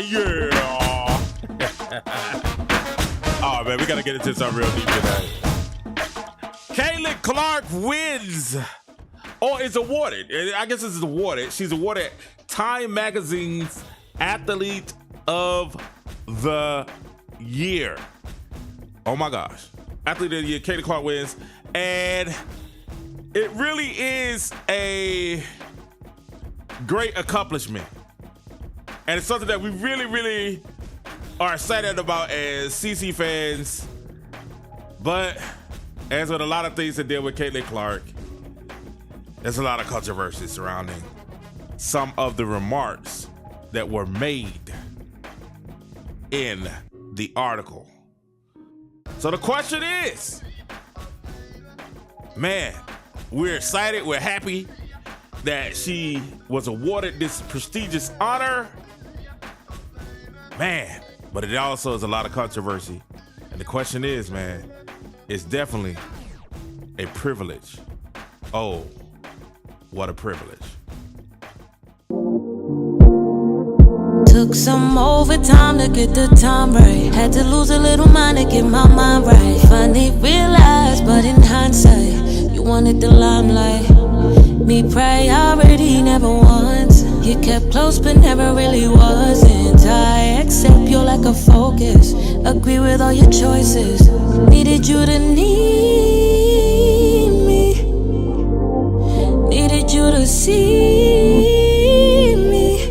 Yeah. Oh, man, we got to get into something real deep today. Caitlin Clark wins, or is awarded. I guess this is awarded. She's awarded Time Magazine's Athlete of the Year. Oh, my gosh. Athlete of the Year, Caitlin Clark wins. And it really is a great accomplishment. And it's something that we really, really are excited about as CC fans. But as with a lot of things that deal with Caitlin Clark, there's a lot of controversy surrounding some of the remarks that were made in the article. So the question is, man, we're excited, we're happy that she was awarded this prestigious honor. Man, but it also is a lot of controversy. And the question is, man, it's definitely a privilege. Oh, what a privilege. Took some overtime to get the time right. Had to lose a little mind to get my mind right. Finally realized, but in hindsight, you wanted the limelight. Me priority never once. You kept close but never really wasn't. I accept you're like a focus. Agree with all your choices. Needed you to need me. Needed you to see me.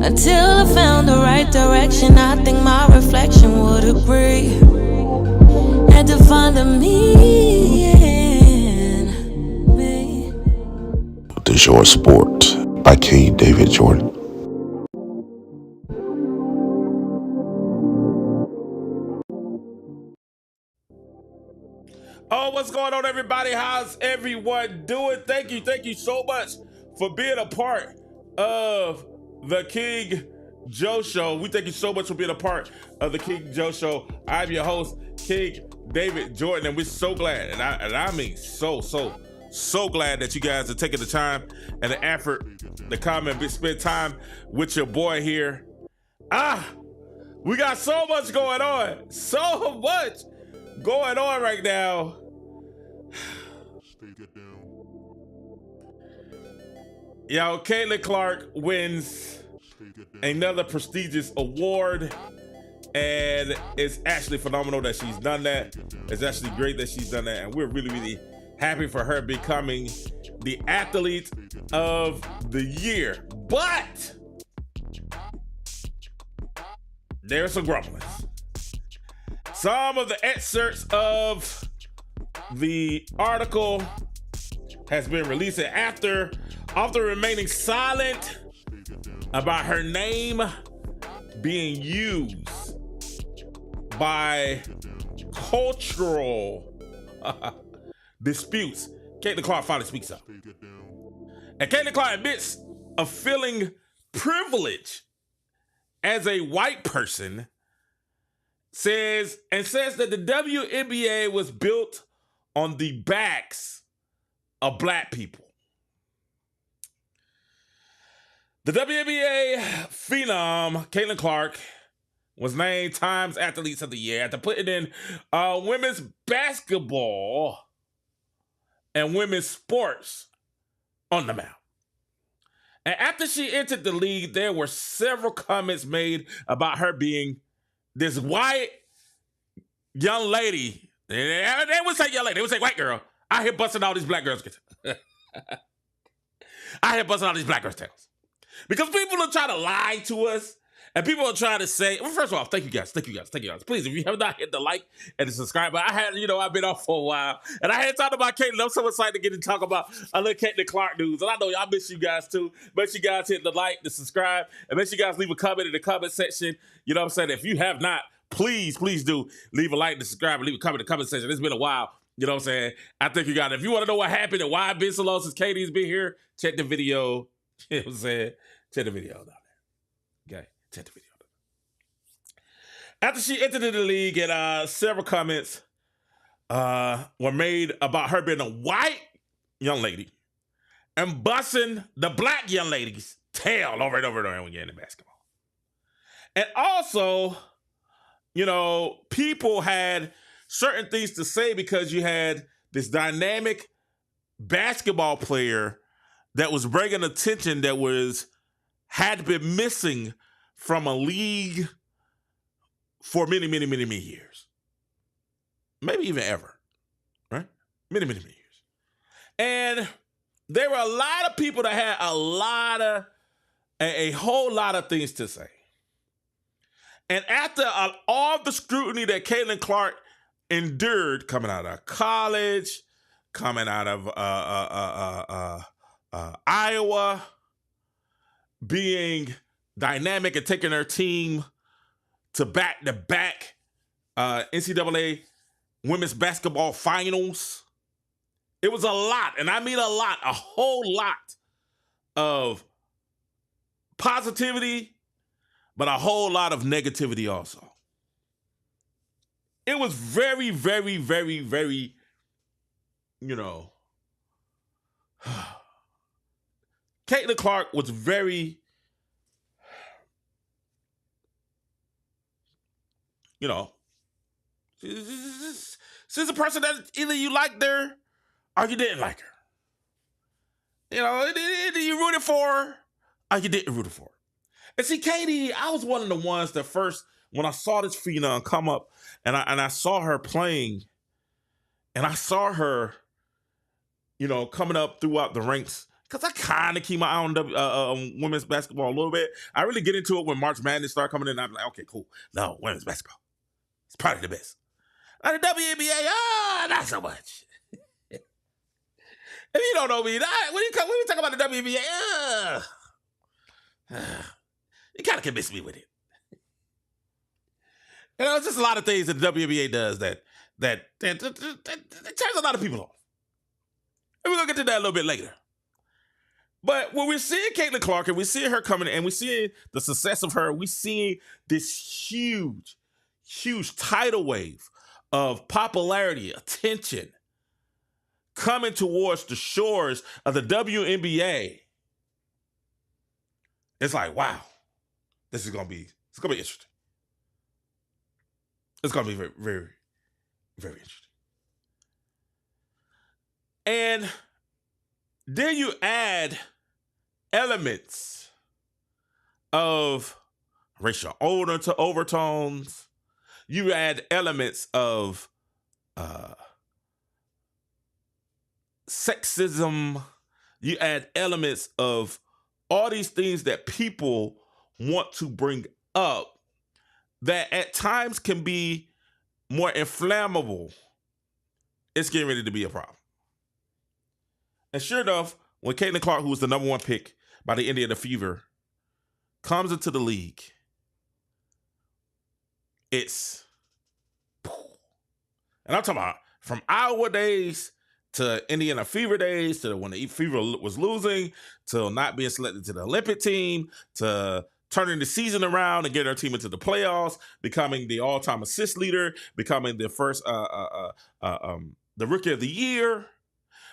Until I found the right direction, I think my reflection would agree. Had to find the me in me. The Short Sport by K. David Jordan. Oh, what's going on, everybody? How's everyone doing? Thank you so much for being a part of the King Joe Show. We thank you so much for being a part of the King Joe Show. I'm your host, King David Jordan, and we're so glad, and I mean so glad that you guys are taking the time and the effort to come and spend time with your boy here. We got so much going on right now. Yo, Caitlin Clark wins another prestigious award, and it's actually phenomenal that she's done that. It's actually great that she's done that, and we're really, really happy for her becoming the Athlete of the Year. But there's some grumblings. Some of the excerpts of the article has been released after remaining silent about her name being used by cultural disputes. Caitlin Clark finally speaks up. And Caitlin Clark admits of feeling privilege as a white person, says that the WNBA was built on the backs of black people. The WNBA phenom, Caitlin Clark, was named Time's Athletes of the Year after putting in women's basketball and women's sports on the map. And after she entered the league, there were several comments made about her being this white young lady. They would say young lady. They would say white girl. I here busting all these black girls. I here busting all these black girls' tails. Because people are trying to lie to us. And people are trying to say, well, first of all, thank you guys. Please, if you have not hit the like and the subscribe button, I've been off for a while. And I had talked about Caitlin. I'm so excited to get to talk about a little Caitlin Clark news. And I know y'all miss you guys too. Make sure you guys hit the like, the subscribe, and make sure you guys leave a comment in the comment section. You know what I'm saying? If you have not, please do leave a like, and subscribe, and leave a comment in the comment section. It's been a while. You know what I'm saying? I think you got it. If you want to know what happened and why I've been so long since Katie's been here, check the video. You know what I'm saying? Check the video down there. Okay? Check the video. After she entered the league, and several comments were made about her being a white young lady and busting the black young lady's tail over and over and over again in basketball. And also, people had certain things to say because you had this dynamic basketball player that was bringing attention that had been missing from a league for many, many, many, many years. Maybe even ever, right? Many, many, many years. And there were a lot of people that had a whole lot of things to say. And after all the scrutiny that Caitlin Clark endured coming out of college, coming out of Iowa, being dynamic and taking her team to back-to-back NCAA women's basketball finals, it was a lot, and I mean a lot, a whole lot of positivity, but a whole lot of negativity also. It was very, very, very, very, Caitlin Clark was very, she's a person that either you liked her or you didn't like her. Either you rooted for her or you didn't root for her. And see, Katie, I was one of the ones that first, when I saw this phenom come up and I saw her playing and I saw her, coming up throughout the ranks, because I kind of keep my eye on women's basketball a little bit. I really get into it when March Madness started coming in. I'm like, okay, cool. No, women's basketball. It's probably the best. And the WNBA, not so much. If you don't know me, when we talk about the WNBA, you kind of convince me with it. It's just a lot of things that the WNBA does that turns a lot of people off. And we're going to get to that a little bit later. But when we're seeing Caitlin Clark and we're seeing her coming in and we're seeing the success of her, we're seeing this huge, huge tidal wave of popularity, attention coming towards the shores of the WNBA. It's like, wow, it's going to be interesting. It's going to be very, very, very interesting. And then you add elements of racial overtones. You add elements of sexism. You add elements of all these things that people want to bring up that at times can be more inflammable. It's getting ready to be a problem. And sure enough, when Caitlin Clark, who was the number one pick by the Indiana Fever, comes into the league, it's... And I'm talking about from Iowa days to Indiana Fever days, to when the Fever was losing, to not being selected to the Olympic team, to turning the season around and getting our team into the playoffs, becoming the all-time assist leader, becoming the first the Rookie of the Year,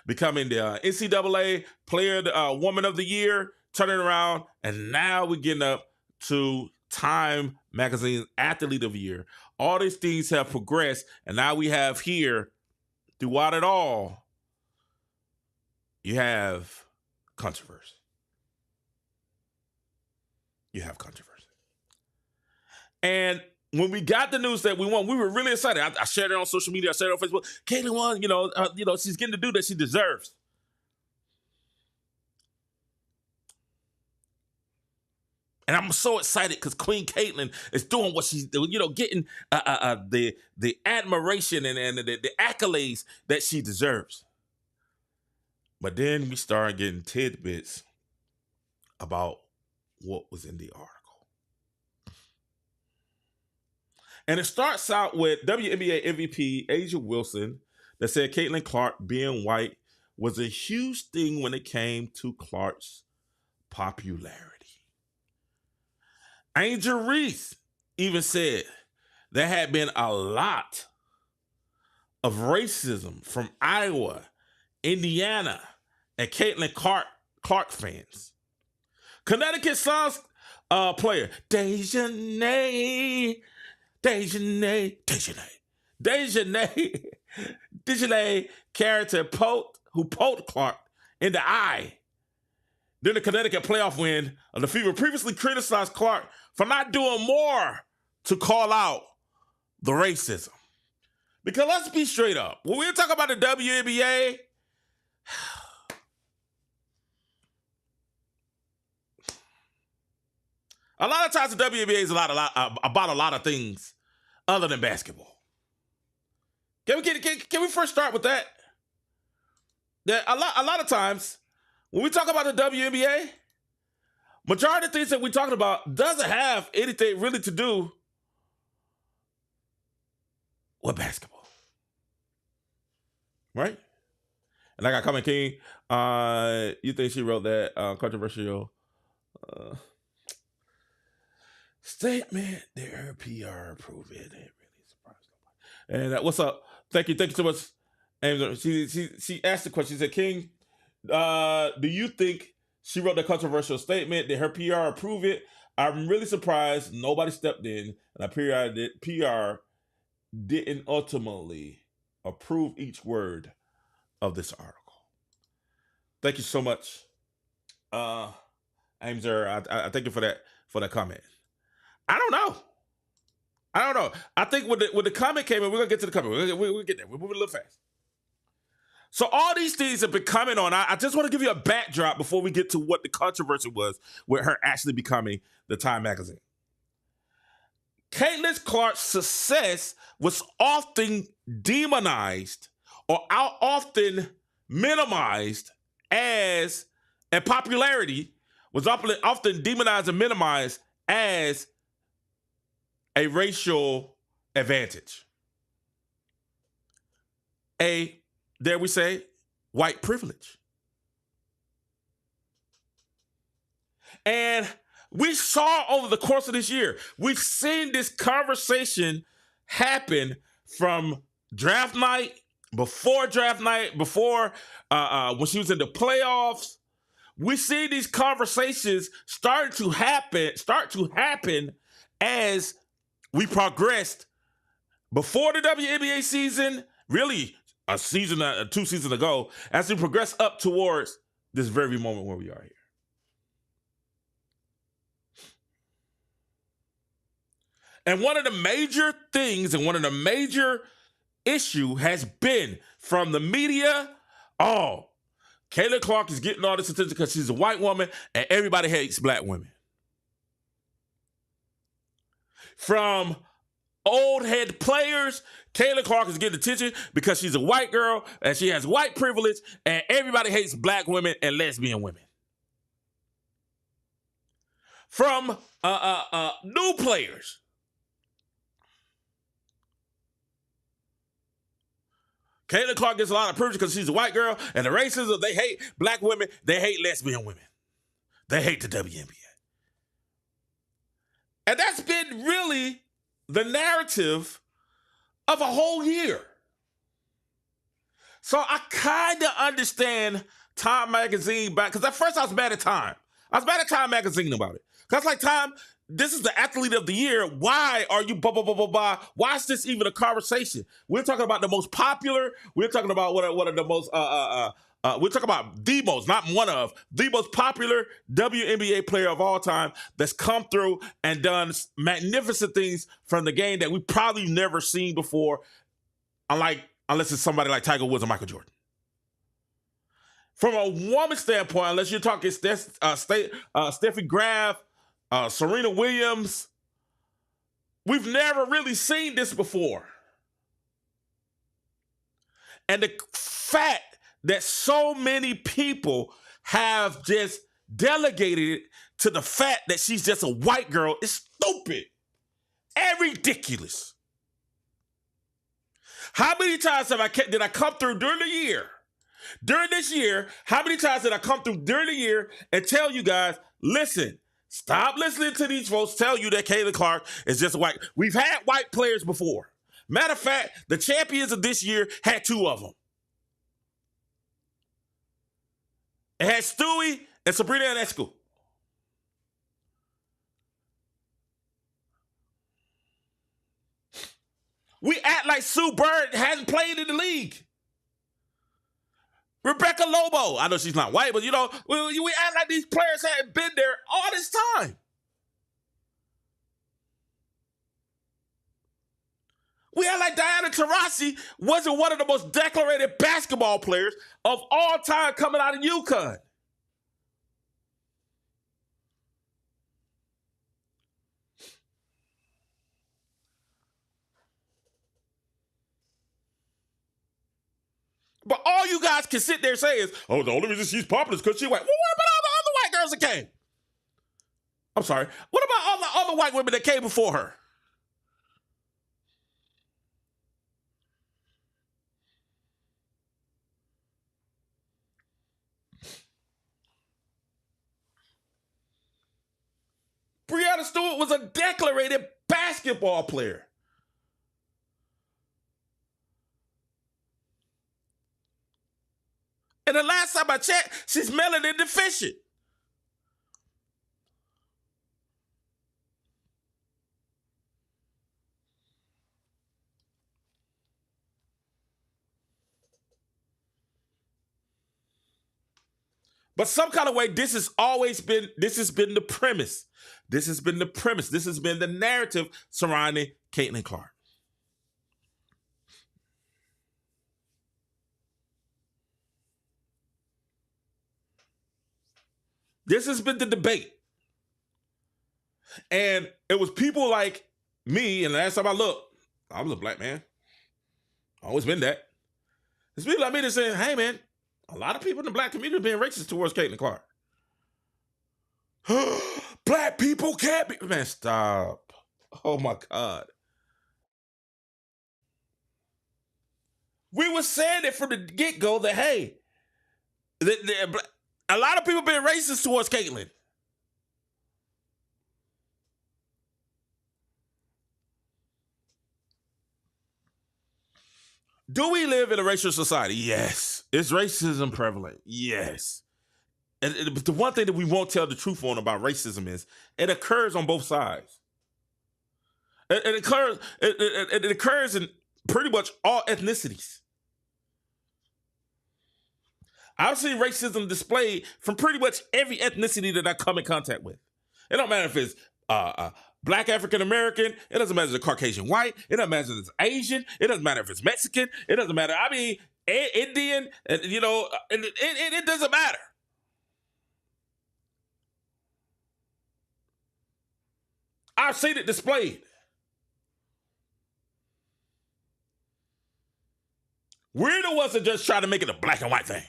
becoming the NCAA Player Woman of the Year, turning around, and now we're getting up to Time Magazine Athlete of the Year. All these things have progressed, and now we have here, throughout it all, you have controversy. You have controversy. And when we got the news that we won, we were really excited. I shared it on social media. I shared it on Facebook. Caitlin won. She's getting to do that she deserves. And I'm so excited because Queen Caitlin is doing what she's doing. Getting the admiration and the accolades that she deserves. But then we started getting tidbits about what was in the article. And it starts out with WNBA MVP Asia Wilson that said Caitlin Clark being white was a huge thing when it came to Clark's popularity. Angel Reese even said there had been a lot of racism from Iowa, Indiana, and Caitlin Clark fans. Connecticut Sun's player. Dejanay character who poked Clark in the eye during the Connecticut playoff win of the Fever previously criticized Clark for not doing more to call out the racism. Because let's be straight up. When we talk about the WNBA, a lot of times the WNBA is about a lot of things other than basketball. Can we first start with that? That a lot of times when we talk about the WNBA, majority of things that we're talking about doesn't have anything really to do with basketball, right? And I got comment, King. You think she wrote that controversial statement that her PR approved it? It really surprised nobody. And what's up? Thank you so much. And she asked the question. She said, "King, do you think she wrote the controversial statement? Did her PR approve it? I'm really surprised nobody stepped in, and PR didn't ultimately approve each word of this article." Thank you so much, Aimzer. I thank you for that comment. I don't know. I think when the comment came in, we're gonna get to the comment. We'll get there. We're moving a little fast. So all these things have been coming on. I just want to give you a backdrop before we get to what the controversy was with her actually becoming the Time magazine. Caitlin Clark's success was often demonized or often minimized and popularity was often demonized and minimized as a racial advantage. Dare we say, white privilege. And we saw over the course of this year, we've seen this conversation happen from draft night, before draft night, before when she was in the playoffs. We see these conversations start to happen as we progressed before the WNBA season, really a season, 2 seasons ago, as we progress up towards this very moment where we are here. And one of the major things and one of the major issue has been from the media, Caitlin Clark is getting all this attention because she's a white woman and everybody hates black women. From old head players, Caitlin Clark is getting attention because she's a white girl and she has white privilege and everybody hates black women and lesbian women. From new players, Caitlin Clark gets a lot of privilege because she's a white girl, and the racism, they hate black women, they hate lesbian women. They hate the WNBA. And that's been really the narrative of a whole year. So I kind of understand Time magazine back, because at first I was mad at Time. I was mad at Time magazine about it. Because like, Time, this is the athlete of the year. Why are you blah, blah, blah, blah, blah? Why is this even a conversation? We're talking about the most popular. We're talking about one of the most, we're talking about the most, not one of, the most popular WNBA player of all time that's come through and done magnificent things from the game that we probably never seen before, unless it's somebody like Tiger Woods or Michael Jordan. From a woman's standpoint, unless you're talking Steffi Graf, Serena Williams, we've never really seen this before. And the fact that so many people have just delegated it to the fact that she's just a white girl is stupid and ridiculous. How many times did I come through during the year? During this year, how many times did I come through during the year and tell you guys, listen, stop listening to these folks tell you that Caitlin Clark is just white. We've had white players before. Matter of fact, the champions of this year had 2 of them. It had Stewie and Sabrina Ionescu. We act like Sue Bird hadn't played in the league. Rebecca Lobo, I know she's not white, but we act like these players hadn't been there all this time. We act like Diana Taurasi wasn't one of the most decorated basketball players of all time coming out of UConn. But all you guys can sit there and say is, oh, the only reason she's popular is because she's white. Well, what about all the other white girls that came? I'm sorry. What about all the other white women that came before her? Breanna Stewart was a decorated basketball player. And the last time I checked, she's melanin deficient. But some kind of way, this has been the premise. This has been the premise. This has been the narrative surrounding Caitlin Clark. This has been the debate. And it was people like me, and the last time I looked, I was a black man. Always been that. There's people like me that saying, hey man, a lot of people in the black community are being racist towards Caitlin Clark. Black people can't be. Man, stop. Oh my God. We were saying it from the get-go that, hey, a lot of people being racist towards Caitlin. Do we live in a racial society? Yes. Is racism prevalent? Yes. And the one thing that we won't tell the truth on about racism is it occurs on both sides. It occurs in pretty much all ethnicities. I've seen racism displayed from pretty much every ethnicity that I come in contact with. It don't matter if it's Black African American. It doesn't matter if it's Caucasian white. It doesn't matter if it's Asian. It doesn't matter if it's Mexican. It doesn't matter. I mean, Indian. It doesn't matter. I've seen it displayed. We're the ones that just try to make it a black and white thing.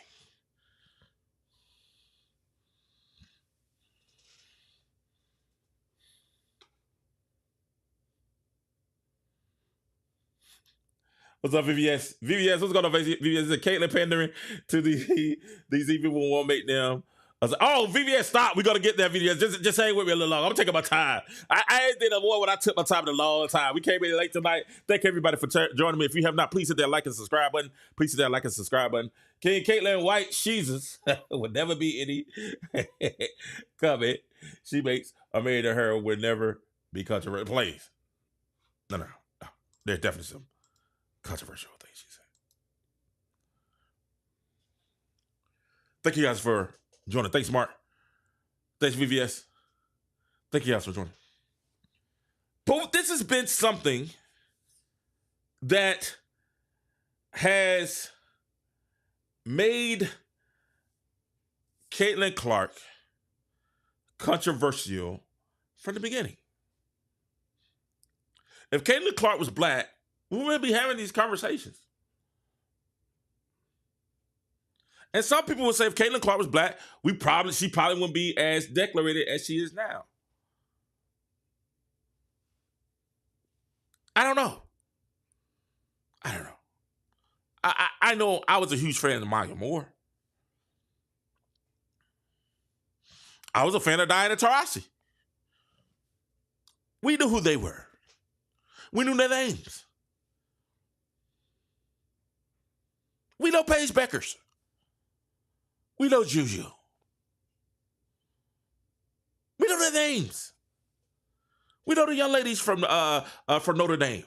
What's up, VVS? VVS, what's going on, VVS? Is it Caitlin pandering to these people who won't make them? I was like, oh, VVS, stop. We're going to get there, VVS. Just hang with me a little longer. I'm taking my time. I did a war when I took my time a long time. We came in late tonight. Thank everybody for joining me. If you have not, please hit that like and subscribe button. Please hit that like and subscribe button. King Caitlin White, Jesus, would never be any comment she makes or made to her would never be controversial. Please. No. There's definitely some controversial things she said. Thank you guys for joining. Thanks, Mark. Thanks, VVS. Thank you guys for joining. But this has been something that has made Caitlin Clark controversial from the beginning. If Caitlin Clark was black, we wouldn't be having these conversations. And some people would say if Caitlin Clark was black, she probably wouldn't be as declarated as she is now. I don't know. I know I was a huge fan of Maya Moore. I was a fan of Diana Taurasi. We knew who they were. We knew their names. We know Paige Beckers. We know Juju. We know their names. We know the young ladies from Notre Dame.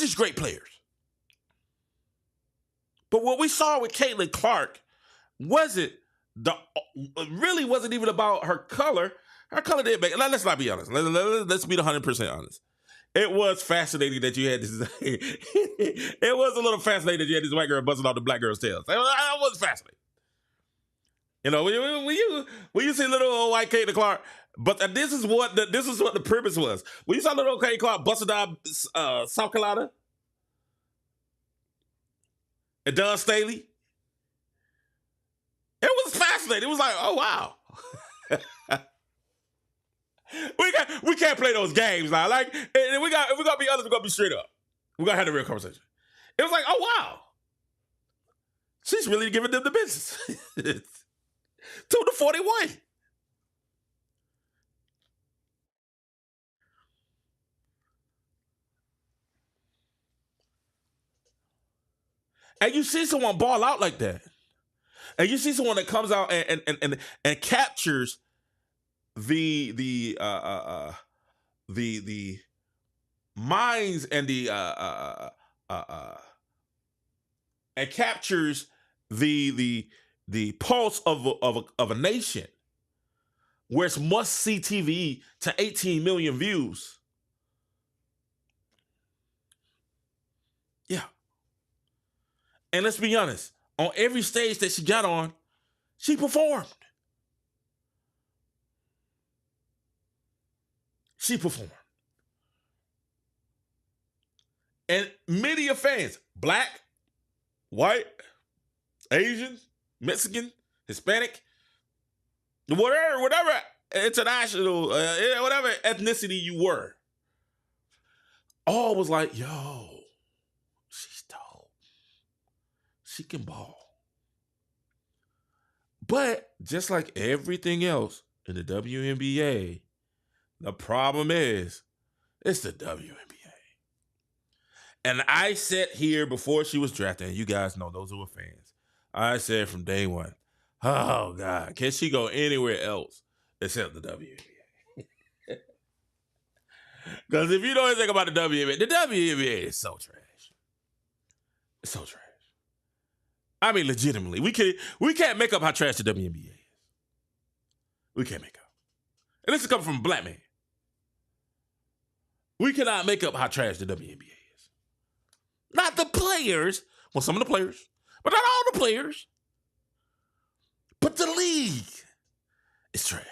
just great players. But what we saw with Caitlin Clark really wasn't even about her color. Her color didn't make. Let's not be honest. Let's be 100% honest. It was fascinating that you had this. It was a little fascinating that you had this white girl buzzing off the black girl's tails. It was fascinating. You know, when you see little old white Caitlin Clark, but this is what the premise was. When you saw little old Caitlin Clark busting down South Carolina, and Don Staley, it was fascinating. It was like, oh wow. We can't play those games now. Like, if we're gonna be honest, we're gonna be straight up. We're gonna have a real conversation. It was like, oh wow. She's really giving them the business. 2-41. And you see someone ball out like that. And you see someone that comes out and captures the minds and and captures the pulse of a nation, where it's must see TV to 18 million views. Yeah. And let's be honest, on every stage that she got on, she performed. She performed. And many of fans, black, white, Asian, Mexican, Hispanic, whatever international, whatever ethnicity you were, all was like, yo, she's dope. She can ball. But just like everything else in the WNBA, the problem is, it's the WNBA. And I said here before she was drafted, and you guys know those who were fans, I said from day one, oh God, can she go anywhere else except the WNBA? Because if you know anything about the WNBA is so trash. It's so trash. I mean, legitimately, we can't make up how trash the WNBA is. We can't make up. And this is coming from a black man. We cannot make up how trash the WNBA is. Not the players. Well, some of the players. But not all the players. But the league is trash.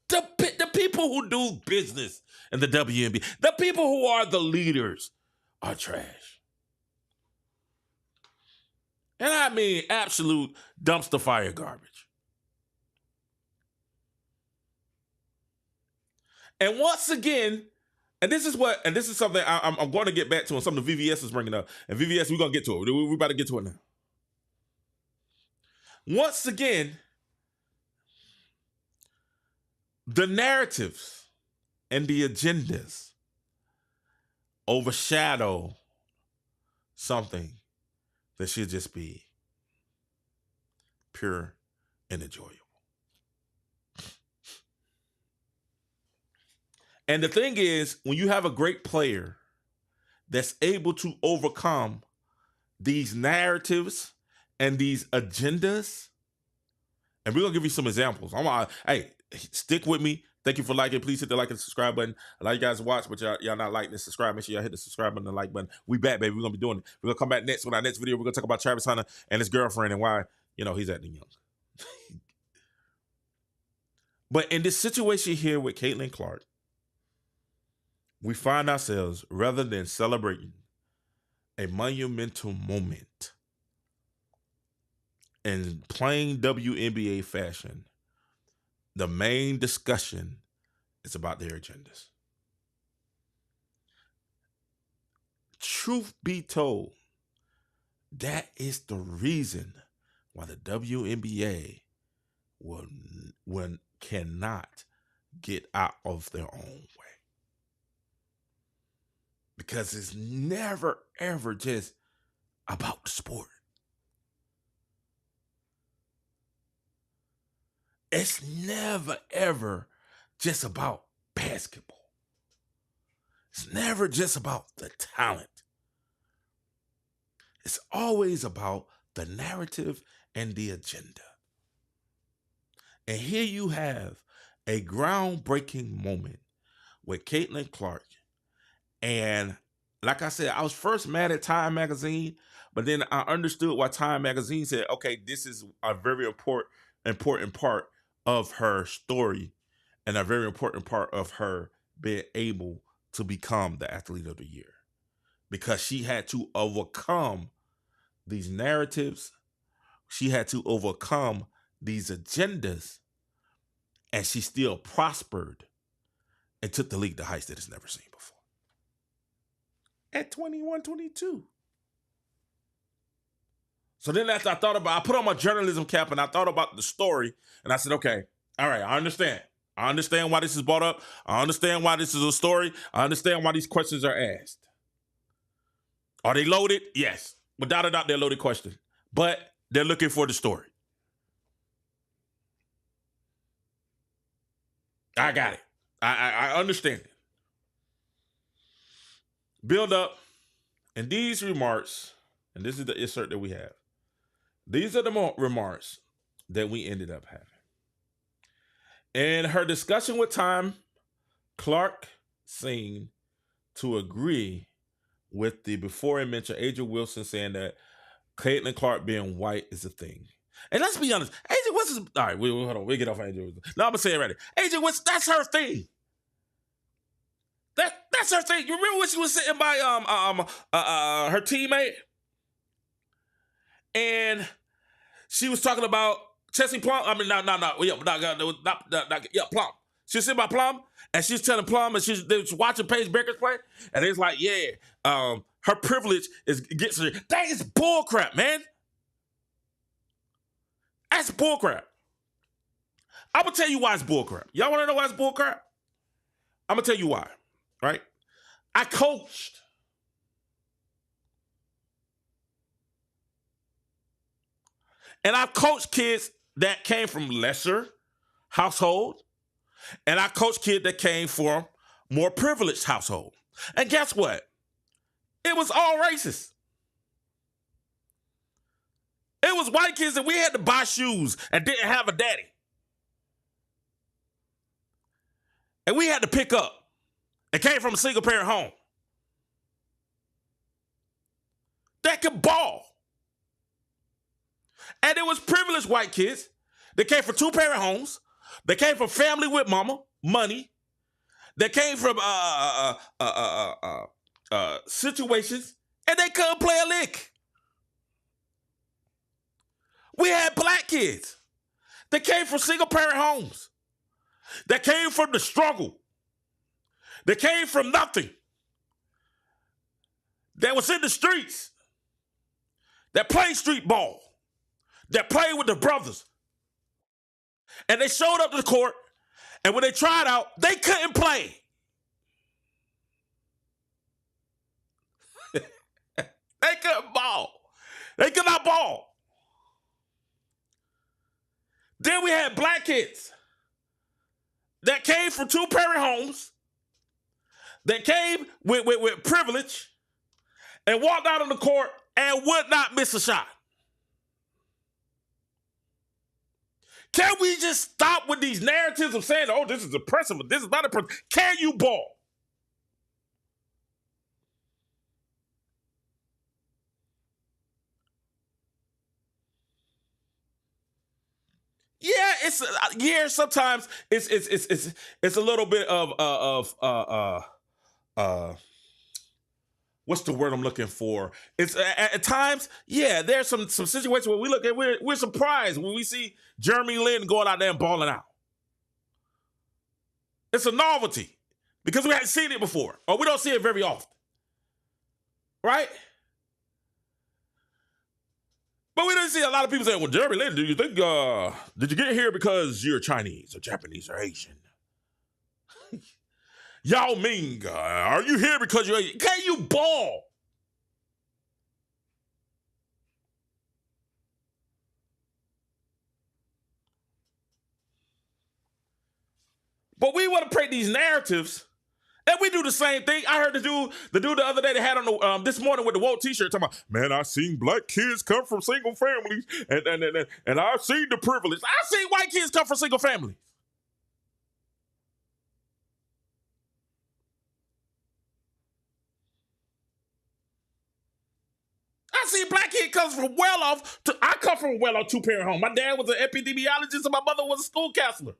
The people who do business in the WNBA, the people who are the leaders, are trash. And I mean absolute dumpster fire garbage. And once again, and this is something I'm going to get back to, and something VVS is bringing up. And VVS, we're going to get to it. We're about to get to it now. Once again, the narratives and the agendas overshadow something that should just be pure and enjoyable. And the thing is, when you have a great player that's able to overcome these narratives and these agendas, and we're going to give you some examples. Hey, stick with me. Thank you for liking. Please hit the like and subscribe button. A lot of you guys watch, but y'all not liking and subscribe. Make sure y'all hit the subscribe button and like button. We back, baby. We're going to be doing it. We're going to come back next with our next video. We're going to talk about Travis Hunter and his girlfriend and why, he's acting young. But in this situation here with Caitlin Clark, we find ourselves, rather than celebrating a monumental moment in plain WNBA fashion, the main discussion is about their agendas. Truth be told, that is the reason why the WNBA cannot get out of their own way. Because it's never, ever just about the sport. It's never, ever just about basketball. It's never just about the talent. It's always about the narrative and the agenda. And here you have a groundbreaking moment with Caitlin Clark. And like I said, I was first mad at Time Magazine, but then I understood why Time Magazine said, okay, this is a very important part of her story and a very important part of her being able to become the athlete of the year. Because she had to overcome these narratives. She had to overcome these agendas, and she still prospered and took the league to heights that it's never seen before. At 21, 22. So then after I put on my journalism cap and I thought about the story, and I said, okay, all right, I understand. I understand why this is brought up. I understand why this is a story. I understand why these questions are asked. Are they loaded? Yes. Without a doubt, they're loaded questions. But they're looking for the story. I got it. I understand it. Build up. And these remarks, and this is the insert that we have. These are the remarks that we ended up having. In her discussion with Time, Clark seemed to agree with the before mentioned Aja Wilson saying that Caitlin Clark being white is a thing. And let's be honest, Aja Wilson, all right, hold on, we'll get off Aja Wilson. No, I'm going to say it right. Aja Wilson, that's her thing. That's her thing. You remember when she was sitting by her teammate? And she was talking about Chelsea Plum. I mean, Plum. She was sitting by Plum, and she's telling Plum, and they was watching Paige Beckers play, and it's like, her privilege gets her. That is bullcrap, man. That's bullcrap. I'm gonna tell you why it's bullcrap. Y'all want to know why it's bullcrap? I'm gonna tell you why. Right? I coached. And I've coached kids that came from lesser household. And I coached kids that came from more privileged household. And guess what? It was all racist. It was white kids that we had to buy shoes and didn't have a daddy. And we had to pick up. It came from a single parent home that could ball. And it was privileged white kids that came from two parent homes. They came from family with money. They came from situations, and they couldn't play a lick. We had black kids that came from single parent homes, that came from the struggle. That came from nothing. That was in the streets. That played street ball. That played with the brothers. And they showed up to the court, and when they tried out, they couldn't play. They couldn't ball. They could not ball. Then we had black kids that came from two parent homes, that came with privilege and walked out on the court and would not miss a shot. Can we just stop with these narratives of saying, oh, this is oppressive, this is not oppressive? Can you ball? Yeah, sometimes it's a little bit of what's the word I'm looking for? It's at times, there's some situations where we look at, we're surprised when we see Jeremy Lin going out there and balling out. It's a novelty because we hadn't seen it before, or we don't see it very often, right? But we don't see a lot of people saying, well, Jeremy Lin, do you think, did you get here because you're Chinese or Japanese or Asian? Yao Ming, are you here because you're Asian? Can you ball? But we want to create these narratives And we do the same thing. I heard the dude the other day that had on the this morning with the woke t-shirt talking about, man, I seen black kids come from single families and I've seen the privilege. I've seen white kids come from single families. I see black kid comes from well-off. I come from a well-off two-parent home. My dad was an epidemiologist and my mother was a school counselor.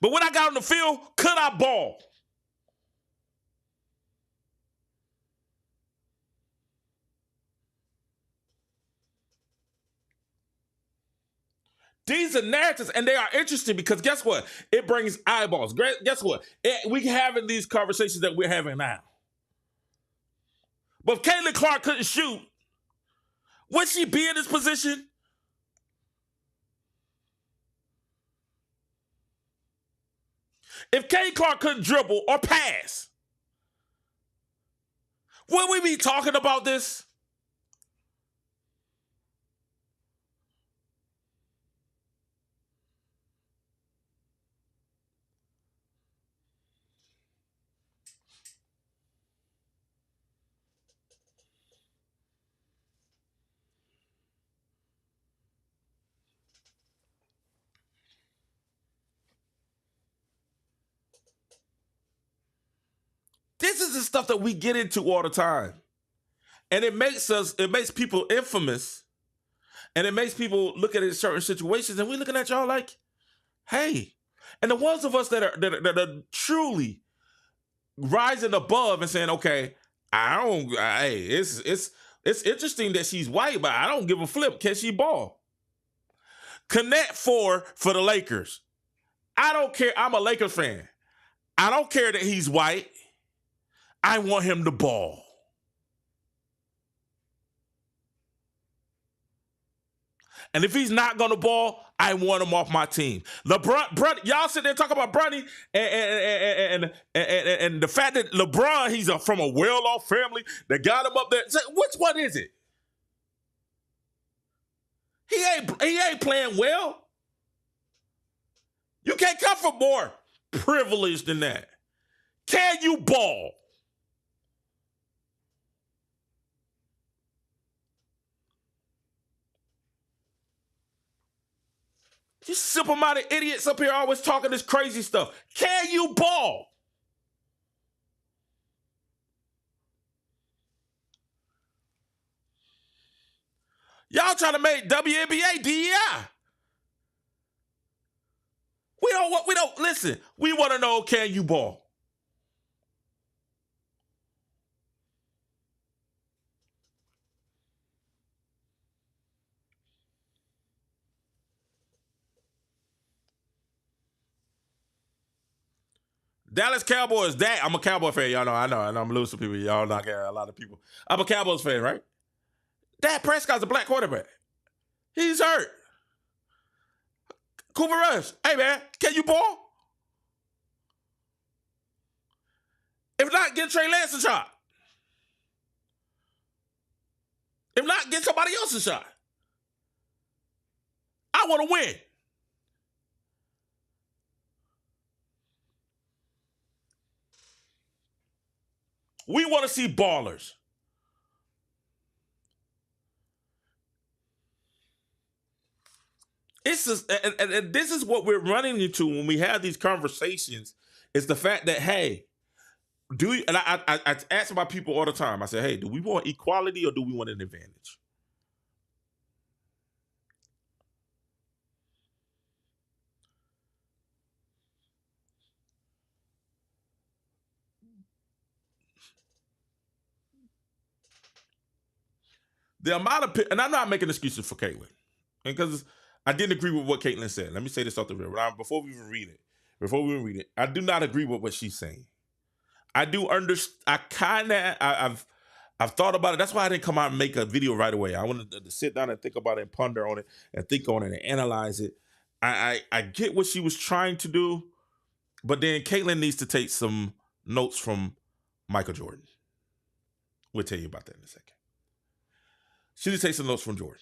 But when I got on the field, could I ball? These are narratives, and they are interesting because guess what? It brings eyeballs. Guess what? We having these conversations that we're having now. But if Caitlin Clark couldn't shoot, would she be in this position? If Caitlin Clark couldn't dribble or pass, would we be talking about this? This is the stuff that we get into all the time. And it makes people infamous. And it makes people look at it in certain situations. And we're looking at y'all like, hey. And the ones of us that are truly rising above and saying, okay, it's interesting that she's white, but I don't give a flip. Can she ball? Connect for the Lakers. I don't care. I'm a Lakers fan. I don't care that he's white. I want him to ball. And if he's not going to ball, I want him off my team. LeBron, y'all sit there talking about Bronny and the fact that LeBron, he's from a well-off family that got him up there. So which one is it? He ain't playing well. You can't come from more privilege than that. Can you ball? You simple-minded idiots up here always talking this crazy stuff. Can you ball? Y'all trying to make WNBA DEI. We don't listen. We want to know, can you ball? Dallas Cowboys, I'm a Cowboy fan. Y'all know, I know I'm losing people. Y'all not care a lot of people. I'm a Cowboys fan, right? Dak Prescott's a black quarterback. He's hurt. Cooper Rush, hey man, can you ball? If not, get Trey Lance a shot. If not, get somebody else a shot. I want to win. We want to see ballers. It's just, and this is what we're running into when we have these conversations. It's the fact that, hey, and I ask my people all the time. I say, hey, do we want equality or do we want an advantage? The amount of, and I'm not making excuses for Caitlin, because I didn't agree with what Caitlin said. Let me say this off the real. Before we even read it, I do not agree with what she's saying. I do understand. I've thought about it. That's why I didn't come out and make a video right away. I wanted to sit down and think about it and ponder on it and think on it and analyze it. I get what she was trying to do, but then Caitlin needs to take some notes from Michael Jordan. We'll tell you about that in a second. She needs to take some notes from Jordan.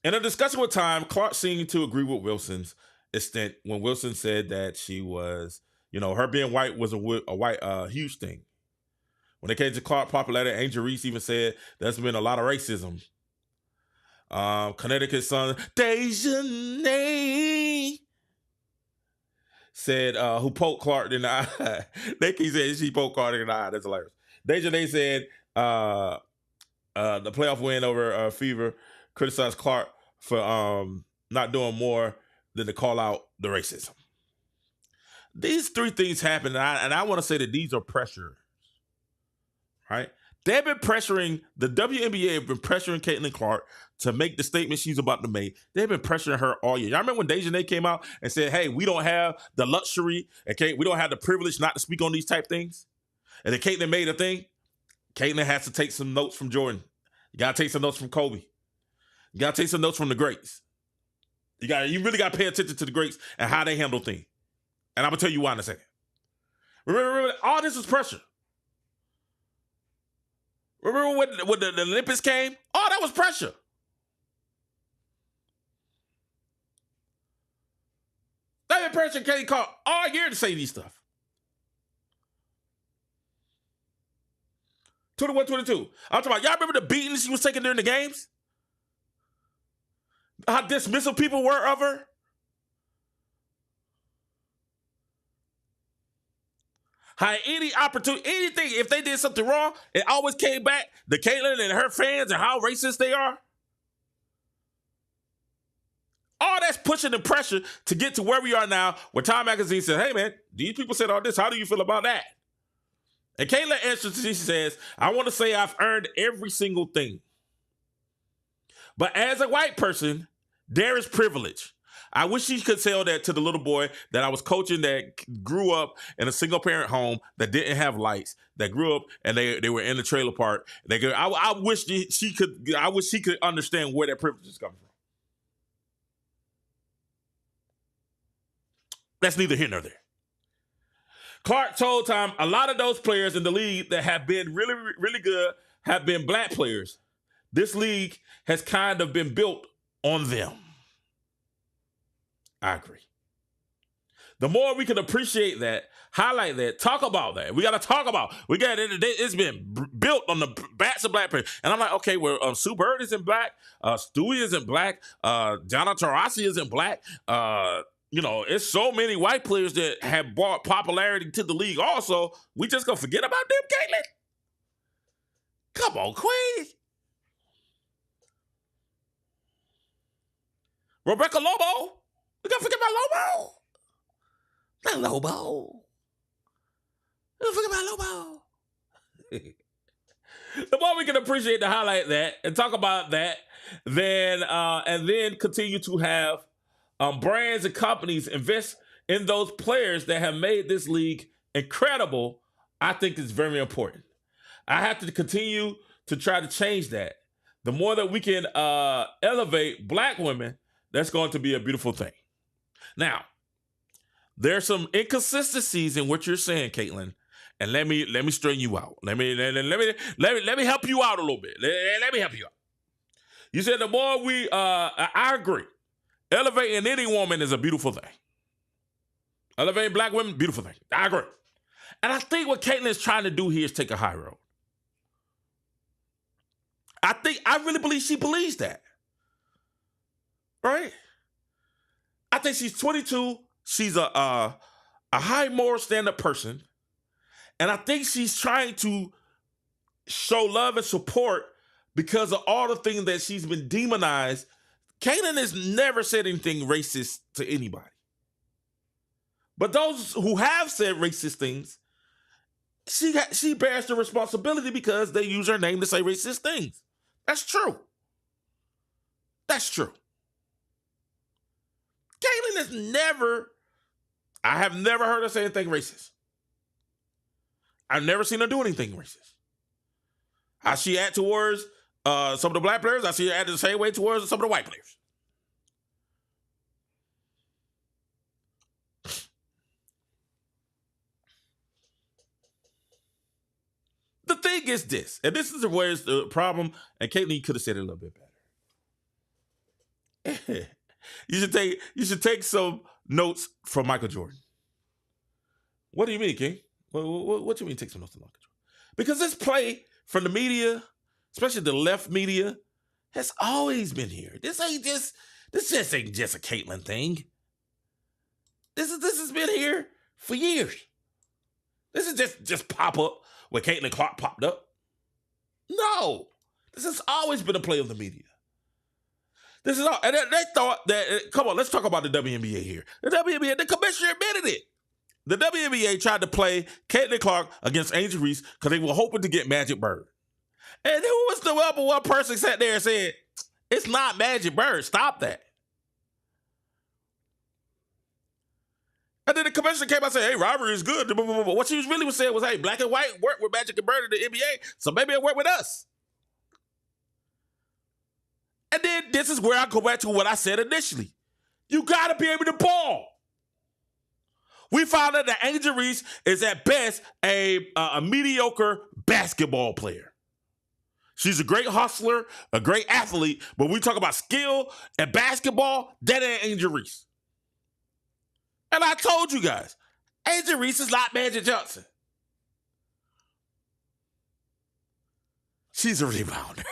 In a discussion with Time, Clark seemed to agree with Wilson's extent when Wilson said that she was, her being white was a huge thing. When it came to Clark popularity, Angel Reese even said there's been a lot of racism. Connecticut son Dejanay said, who poked Clark in the eye. They keep saying she poked Clark in the eye. That's hilarious. Dejanay said the playoff win over Fever criticized Clark for not doing more than to call out the racism. These three things happen, and I want to say that these are pressure. Right? They've been pressuring, the WNBA have been pressuring Caitlin Clark to make the statement she's about to make. They've been pressuring her all year. Y'all remember when Dejanay came out and said, hey, we don't have the luxury, okay, we don't have the privilege not to speak on these type things? And then Caitlin made a thing. Caitlin has to take some notes from Jordan. You got to take some notes from Kobe. You got to take some notes from the greats. You really got to pay attention to the greats and how they handle things. And I'm going to tell you why in a second. Remember, all this was pressure. Remember when the Olympics came? Oh, that was pressure. They've been pressuring Katie Clark all year to say these stuff. 21-22. I'm talking about, y'all remember the beatings she was taking during the games? How dismissive people were of her? How any opportunity, anything, if they did something wrong, it always came back to Caitlin and her fans and how racist they are. All that's pushing the pressure to get to where we are now, where Time Magazine says, hey man, these people said all this, how do you feel about that? And Caitlin answers, she says, I want to say I've earned every single thing. But as a white person, there is privilege. I wish she could tell that to the little boy that I was coaching that grew up in a single parent home that didn't have lights, that grew up and they were in the trailer park. I wish she could understand where that privilege is coming from. That's neither here nor there. Clark told Time a lot of those players in the league that have been really, really good have been black players. This league has kind of been built on them. I agree. The more we can appreciate that, highlight that, talk about that. We got to talk about. It's been built on the backs of black players. And I'm like, okay, well, Sue Bird isn't black. Stewie isn't black. Jana Taurasi isn't black. It's so many white players that have brought popularity to the league. Also, we just gonna forget about them, Caitlin? Come on, Queen. Rebecca Lobo. We gotta forget about Lobo. Not Lobo. We gotta forget about Lobo. The more we can appreciate to highlight that and talk about that, then and then continue to have brands and companies invest in those players that have made this league incredible, I think is very important. I have to continue to try to change that. The more that we can elevate black women, that's going to be a beautiful thing. Now, there's some inconsistencies in what you're saying, Caitlin, and let me straighten you out. Let me help you out a little bit. Let me help you out. You said the more we, I agree. Elevating any woman is a beautiful thing. Elevating black women, beautiful thing. I agree. And I think what Caitlin is trying to do here is take a high road. I really believe she believes that. Right? I think she's 22. She's a high moral stand-up person. And I think she's trying to show love and support because of all the things that she's been demonized. Caitlin has never said anything racist to anybody. But those who have said racist things, she bears the responsibility because they use her name to say racist things. That's true. That's true. Caitlin I have never heard her say anything racist. I've never seen her do anything racist. How she act towards some of the black players, I see her act the same way towards some of the white players. The thing is this, and this is where it's the problem, and Caitlin could have said it a little bit better. you should take some notes from Michael Jordan. What do you mean, King? What do you mean take some notes from Michael Jordan? Because this play from the media, especially the left media, has always been here. This just ain't just a Caitlyn thing. This has been here for years. This is just pop up when Caitlin Clark popped up. No, this has always been a play of the media. This is all, and they thought that. Come on, let's talk about the WNBA here. The WNBA, the commissioner admitted it. The WNBA tried to play Caitlin Clark against Angel Reese because they were hoping to get Magic Bird. And who was the number one person sat there and said, "It's not Magic Bird. Stop that." And then the commissioner came out and said, "Hey, rivalry is good." What she was really saying was, "Hey, black and white work with Magic and Bird in the NBA, so maybe it work with us." And then this is where I go back to what I said initially. You got to be able to ball. We found out that Angel Reese is at best a mediocre basketball player. She's a great hustler, a great athlete, but we talk about skill and basketball, that ain't Angel Reese. And I told you guys, Angel Reese is not Magic Johnson. She's a rebounder.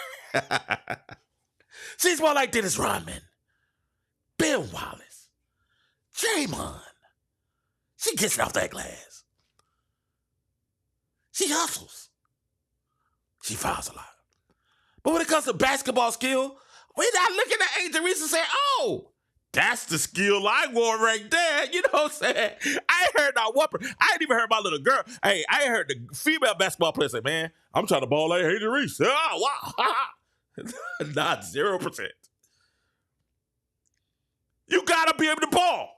She's more like Dennis Rodman, Bill Wallace, Draymond. She gets it off that glass. She hustles. She fouls a lot. But when it comes to basketball skill, we're not looking at Angel Reese and saying, "Oh, that's the skill I want right there." You know what I'm saying? I ain't heard not one. I ain't even heard my little girl. Hey, I ain't heard the female basketball player say, "Man, I'm trying to ball like Angel Reese." Oh, wow. Not 0%. You got to be able to ball.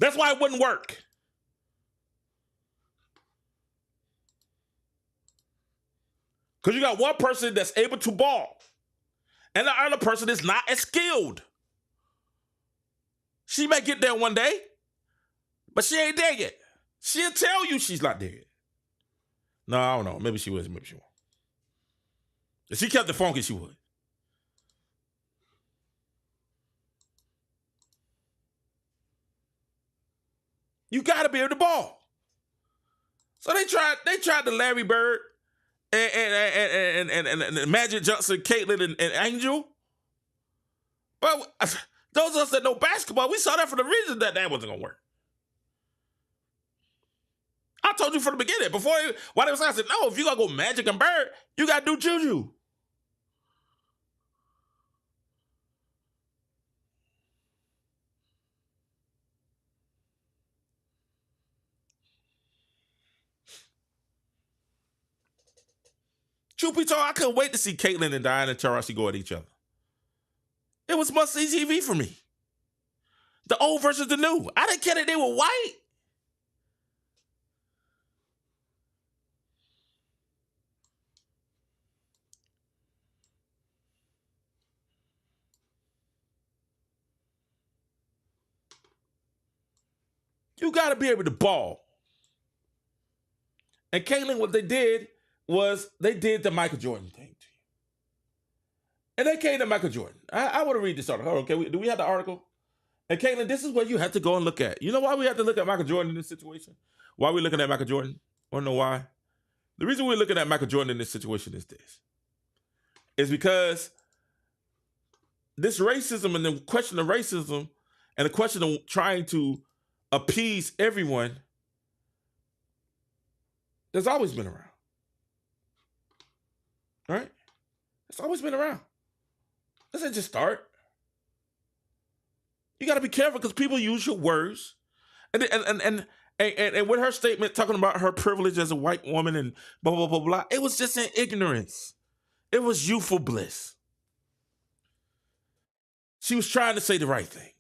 That's why it wouldn't work. Because you got one person that's able to ball, and the other person is not as skilled. She may get there one day, but she ain't there yet. She'll tell you she's not there yet. No, I don't know. Maybe she was, maybe she won't. If she kept it funky, she would. You got to be able to ball. So they tried the Larry Bird and Magic Johnson, Caitlin, and Angel. But those of us that know basketball, we saw that for the reason that wasn't going to work. I told you from the beginning, while they was saying, I said, no, if you got to go Magic and Bird, you got to do Juju. Truth be told, I couldn't wait to see Caitlyn and Diana Taurasi go at each other. It was must-see TV for me. The old versus the new. I didn't care that they were white. You got to be able to ball. And Caitlyn, what they did was they did the Michael Jordan thing to you. And they came to Michael Jordan. I want to read this article. Okay, do we have the article? And Caitlyn, this is what you have to go and look at. You know why we have to look at Michael Jordan in this situation? Why are we looking at Michael Jordan? Want to know why? The reason we're looking at Michael Jordan in this situation is this. It's because this racism and the question of racism and the question of trying to appease everyone, there's always been around. Right? It's always been around. This didn't just start. You got to be careful because people use your words. And with her statement talking about her privilege as a white woman and blah, blah, blah, blah, it was just in ignorance. It was youthful bliss. She was trying to say the right thing.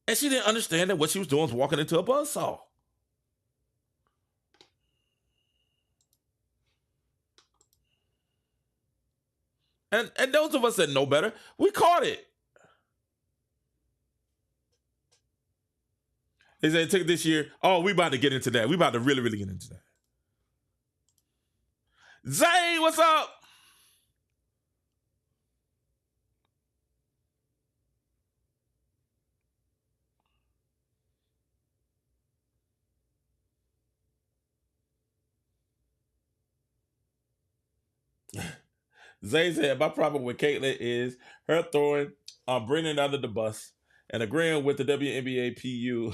And she didn't understand that what she was doing was walking into a buzzsaw. And those of us that know better, we caught it. They said take this year. Oh, we about to get into that. We about to really, really get into that. Zay, what's up? Zay said, my problem with Caitlyn is her throwing Brennan under the bus and agreeing with the WNBA PU.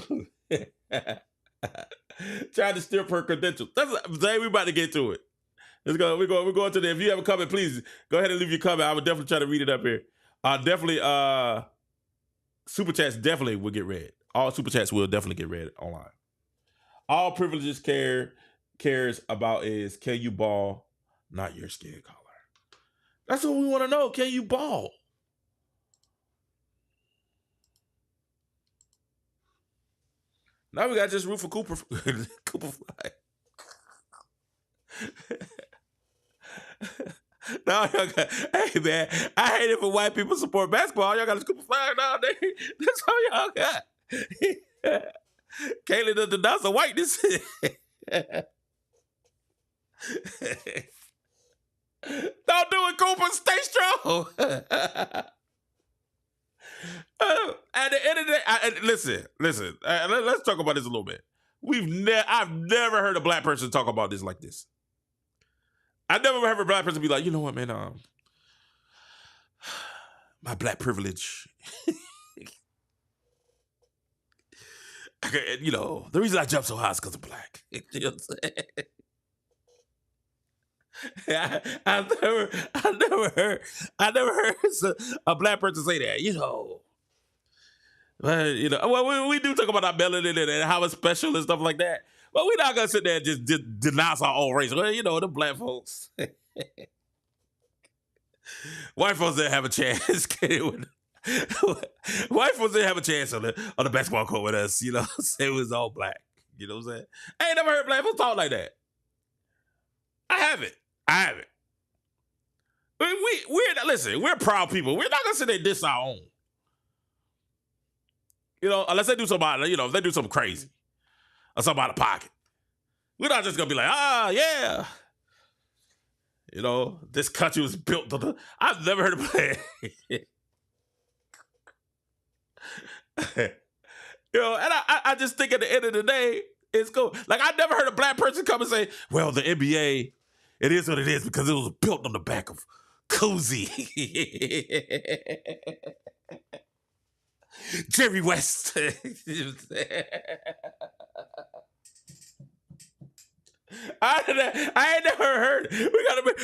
Trying to strip her credentials. Zay, we about to get to it. Let's go. We're going to the. If you have a comment, please go ahead and leave your comment. I would definitely try to read it up here. Definitely, super chats definitely will get read. All super chats will definitely get read online. All privileges cares about is can you ball, not your skin color. That's what we want to know. Can you ball? Now we got to just root for Cooper Fly. No, hey man, I hate it when white people support basketball. Y'all got a Cooper Fly nowadays. That's all y'all got. Caitlyn does denounce the whiteness. Don't do it, Cooper. Stay strong. At the end of the day, listen. Let's talk about this a little bit. I've never heard a black person talk about this like this. I've never heard a black person be like, you know what, man, my black privilege. You know, the reason I jump so high is because I'm black. You know what I'm saying? I never heard a black person say that, you know. But, you know, well, we do talk about our melanin and how it's special and stuff like that. But we're not going to sit there and just denounce our own race. Well, you know, the black folks. White folks didn't have a chance. White folks didn't have a chance on the basketball court with us, you know. It was all black. You know what I'm saying? I ain't never heard black folks talk like that. I haven't. We're proud people. We're not going to sit there and diss our own. You know, unless they do something, you know, if they do something crazy. Or something out of pocket. We're not just gonna be like, yeah. You know, this country was built on the. I've never heard of it. You know, and I just think at the end of the day, it's cool. Like I never heard a black person come and say, well, the NBA, it is what it is because it was built on the back of Cozy. Jerry West. I ain't never heard.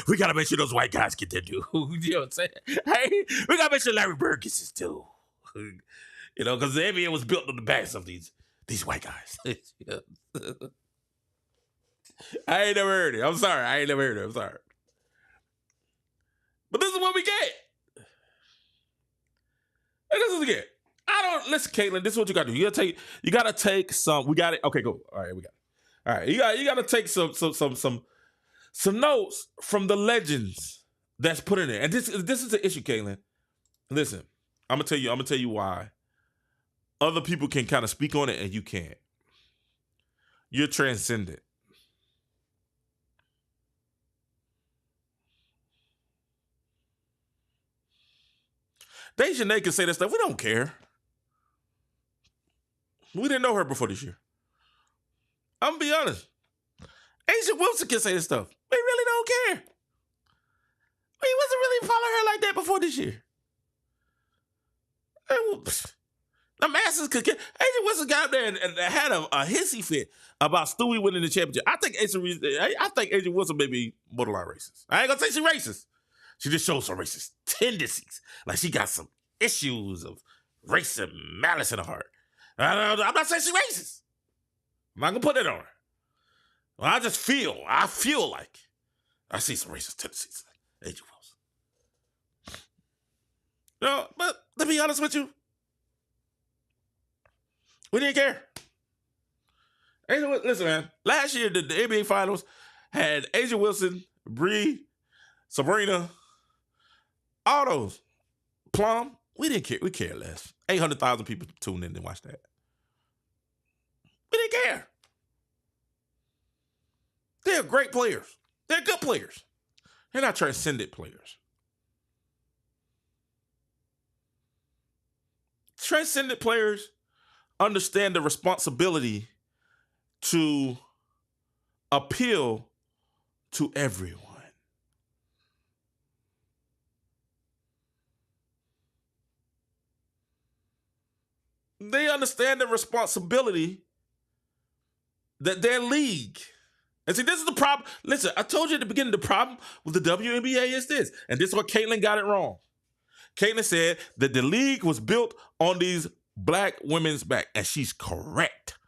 We gotta make sure those white guys get their due. You know what I'm saying? Hey, we gotta make sure Larry Bird gets his due. You know, because the NBA was built on the backs of these white guys. I ain't never heard it. I'm sorry. I ain't never heard it. I'm sorry. But this is what we get. And this is what we get. Listen, Caitlyn, this is what you gotta do. You gotta take some. We got it. Okay, cool. All right, we got it. All right, you gotta take some notes from the legends that's put in there. And this is the issue, Caitlyn. Listen, I'm gonna tell you why other people can kind of speak on it and you can't. You're transcendent. Deja Nate can say that stuff. We don't care. We didn't know her before this year. I'm gonna be honest. Asia Wilson can say this stuff. We really don't care. We wasn't really following her like that before this year. The masses could get. Asia Wilson got there and had a hissy fit about Stewie winning the championship. I think Asia Wilson may be borderline racist. I ain't gonna say she's racist. She just shows some racist tendencies. Like she got some issues of race and malice in her heart. I'm not saying she's racist. I'm not gonna put that on her. Well, I feel like I see some racist tendencies. Asia Wilson. You know, but to be honest with you, we didn't care. Listen, man. Last year, the NBA Finals had Asia Wilson, Bree, Sabrina, all those. Plum. We didn't care. We cared less. 800,000 people tuned in and watched that. They're great players. They're good players. They're not transcendent players. Transcendent players understand the responsibility to appeal to everyone. They understand the responsibility that their league. And see, this is the problem. Listen, I told you at the beginning, the problem with the WNBA is this. And this is what Caitlin got it wrong. Caitlin said that the league was built on these black women's back. And she's correct.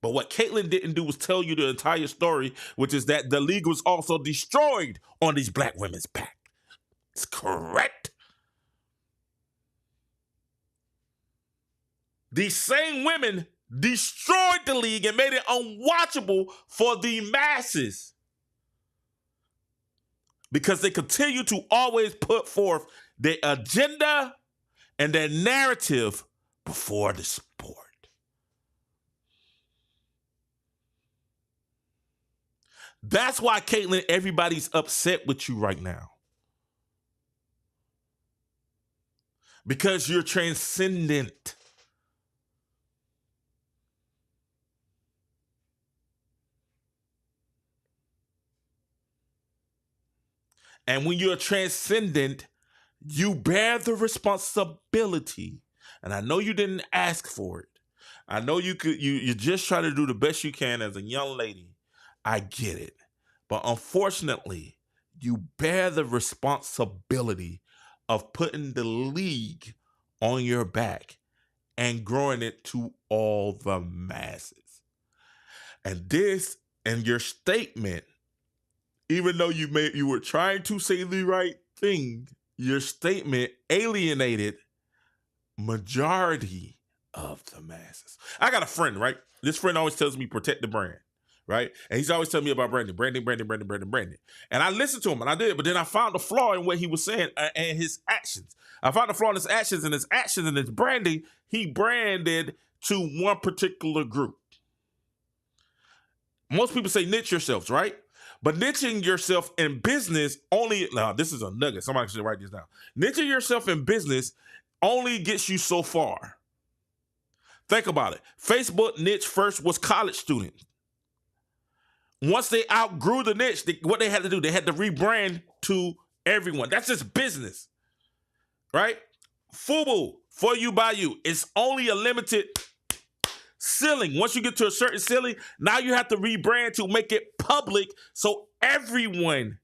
But what Caitlin didn't do was tell you the entire story, which is that the league was also destroyed on these black women's back. It's correct. These same women destroyed the league and made it unwatchable for the masses because they continue to always put forth their agenda and their narrative before the sport. That's why, Caitlin, everybody's upset with you right now. Because you're transcendent. And when you're transcendent, you bear the responsibility. And I know you didn't ask for it. I know you just try to do the best you can as a young lady. I get it. But unfortunately, you bear the responsibility of putting the league on your back and growing it to all the masses. And this, and your statement, even though you were trying to say the right thing, your statement alienated majority of the masses. I got a friend, right? This friend always tells me protect the brand, right? And he's always telling me about branding. And I listened to him, and I did, but then I found a flaw in what he was saying and his actions. I found a flaw in his actions and his branding. He branded to one particular group. Most people say niche yourselves, right? But niching yourself in business now this is a nugget. Somebody should write this down. Niching yourself in business only gets you so far. Think about it. Facebook niche first was college students. Once they outgrew the niche, what they had to do, they had to rebrand to everyone. That's just business, right? FUBU, for you, by you. It's only a limited ceiling. Once you get to a certain ceiling, now you have to rebrand to make it public so everyone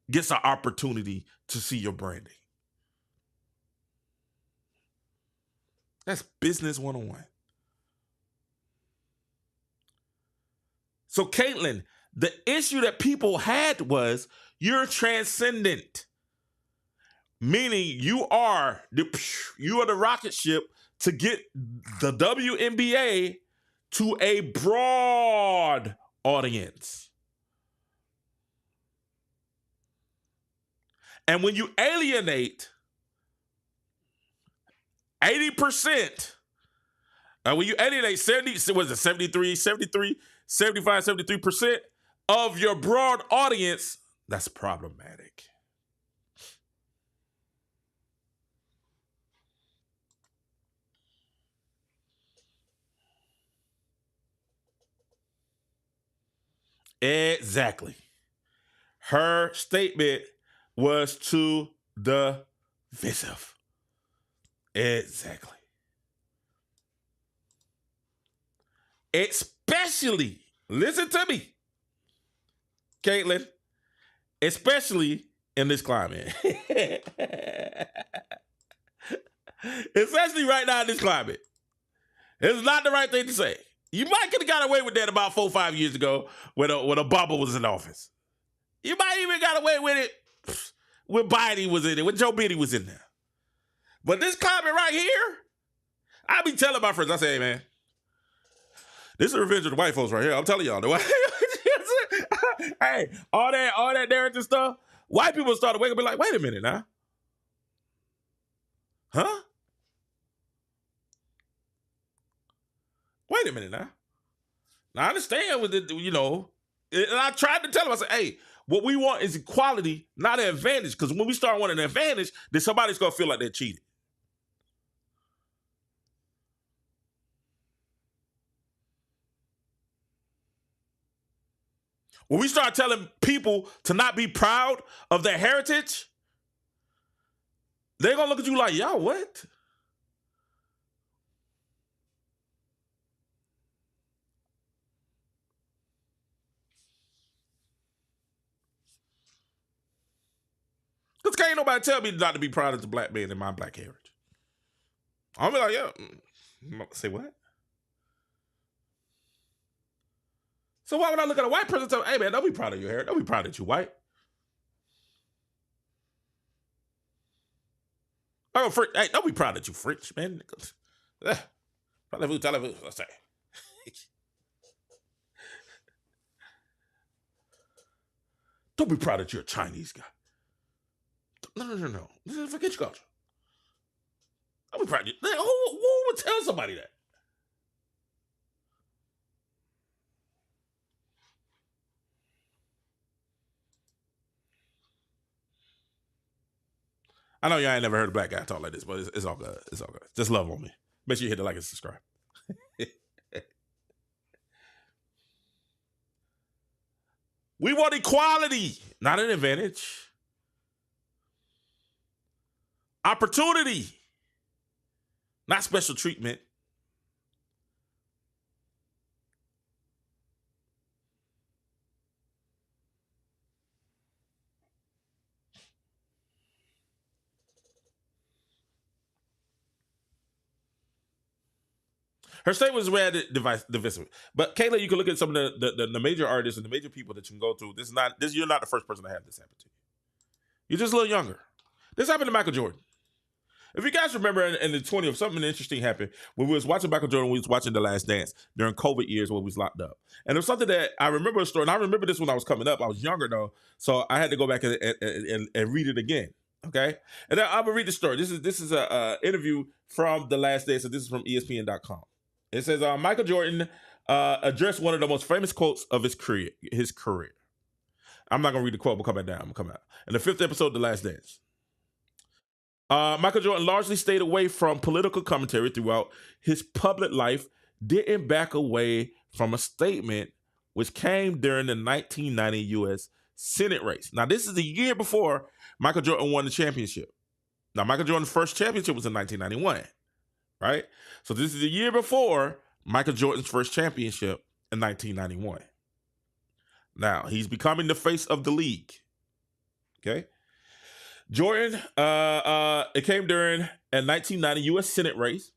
gets an opportunity to see your branding. That's business 101. So, Caitlin, the issue that people had was you're transcendent, meaning you are the rocket ship to get the WNBA to a broad audience. And when you alienate 80%, when you alienate 73% of your broad audience, that's problematic. Exactly. Her statement was to the divisive. Exactly. Especially, listen to me, Caitlin, especially in this climate. Especially right now in this climate. It's not the right thing to say. You might could have got away with that about 4 or 5 years ago when Obama was in office. You might even got away with it when Biden was in it, when Joe Biden was in there. But this climate right here, I be telling my friends, I say, hey, man, this is the revenge of the white folks right here. I'm telling y'all. Hey, all that narrative stuff, white people start to wake up and be like, wait a minute now. Huh? Wait a minute now. Now I understand with it, And I tried to tell him, I said, hey, what we want is equality, not an advantage. Because when we start wanting an advantage, then somebody's going to feel like they're cheated. When we start telling people to not be proud of their heritage, they're going to look at you like, y'all, what? Because can't nobody tell me not to be proud as a black man in my black heritage. I'll be like, yeah. Say what? So why would I look at a white person and tell me, hey, man, don't be proud of your hair. Don't be proud that you're white. Oh, hey, don't be proud that you're French, man. Parlez-vous, let's say. Don't be proud that you're a Chinese guy. No. Forget your culture. Don't be proud of you. Who would tell somebody that? I know y'all ain't never heard a black guy talk like this, but it's all good. It's all good. Just love on me. Make sure you hit the like and subscribe. We want equality, not an advantage. Opportunity, not special treatment. Her statement was read divisive. But Kayla, you can look at some of the major artists and the major people that you can go to. You're not the first person to have this happen to you. You're just a little younger. This happened to Michael Jordan. If you guys remember in the 20th, something interesting happened when we was watching Michael Jordan, we was watching The Last Dance during COVID years when we was locked up. And it was something that I remember a story, and I remember this when I was coming up. I was younger though, so I had to go back and read it again. Okay? And I'm gonna read the story. This is a interview from The Last Dance, so this is from ESPN.com. It says Michael Jordan addressed one of the most famous quotes of his career. I'm not gonna read the quote, but come back down. I'm gonna come out. In the 5th episode of The Last Dance. Michael Jordan largely stayed away from political commentary throughout his public life, didn't back away from a statement which came during the 1990 U.S. Senate race. Now, this is a year before Michael Jordan won the championship. Now, Michael Jordan's first championship was in 1991, right? So this is a year before Michael Jordan's first championship in 1991. Now, he's becoming the face of the league, okay? Jordan, it came during a 1990 U.S. Senate race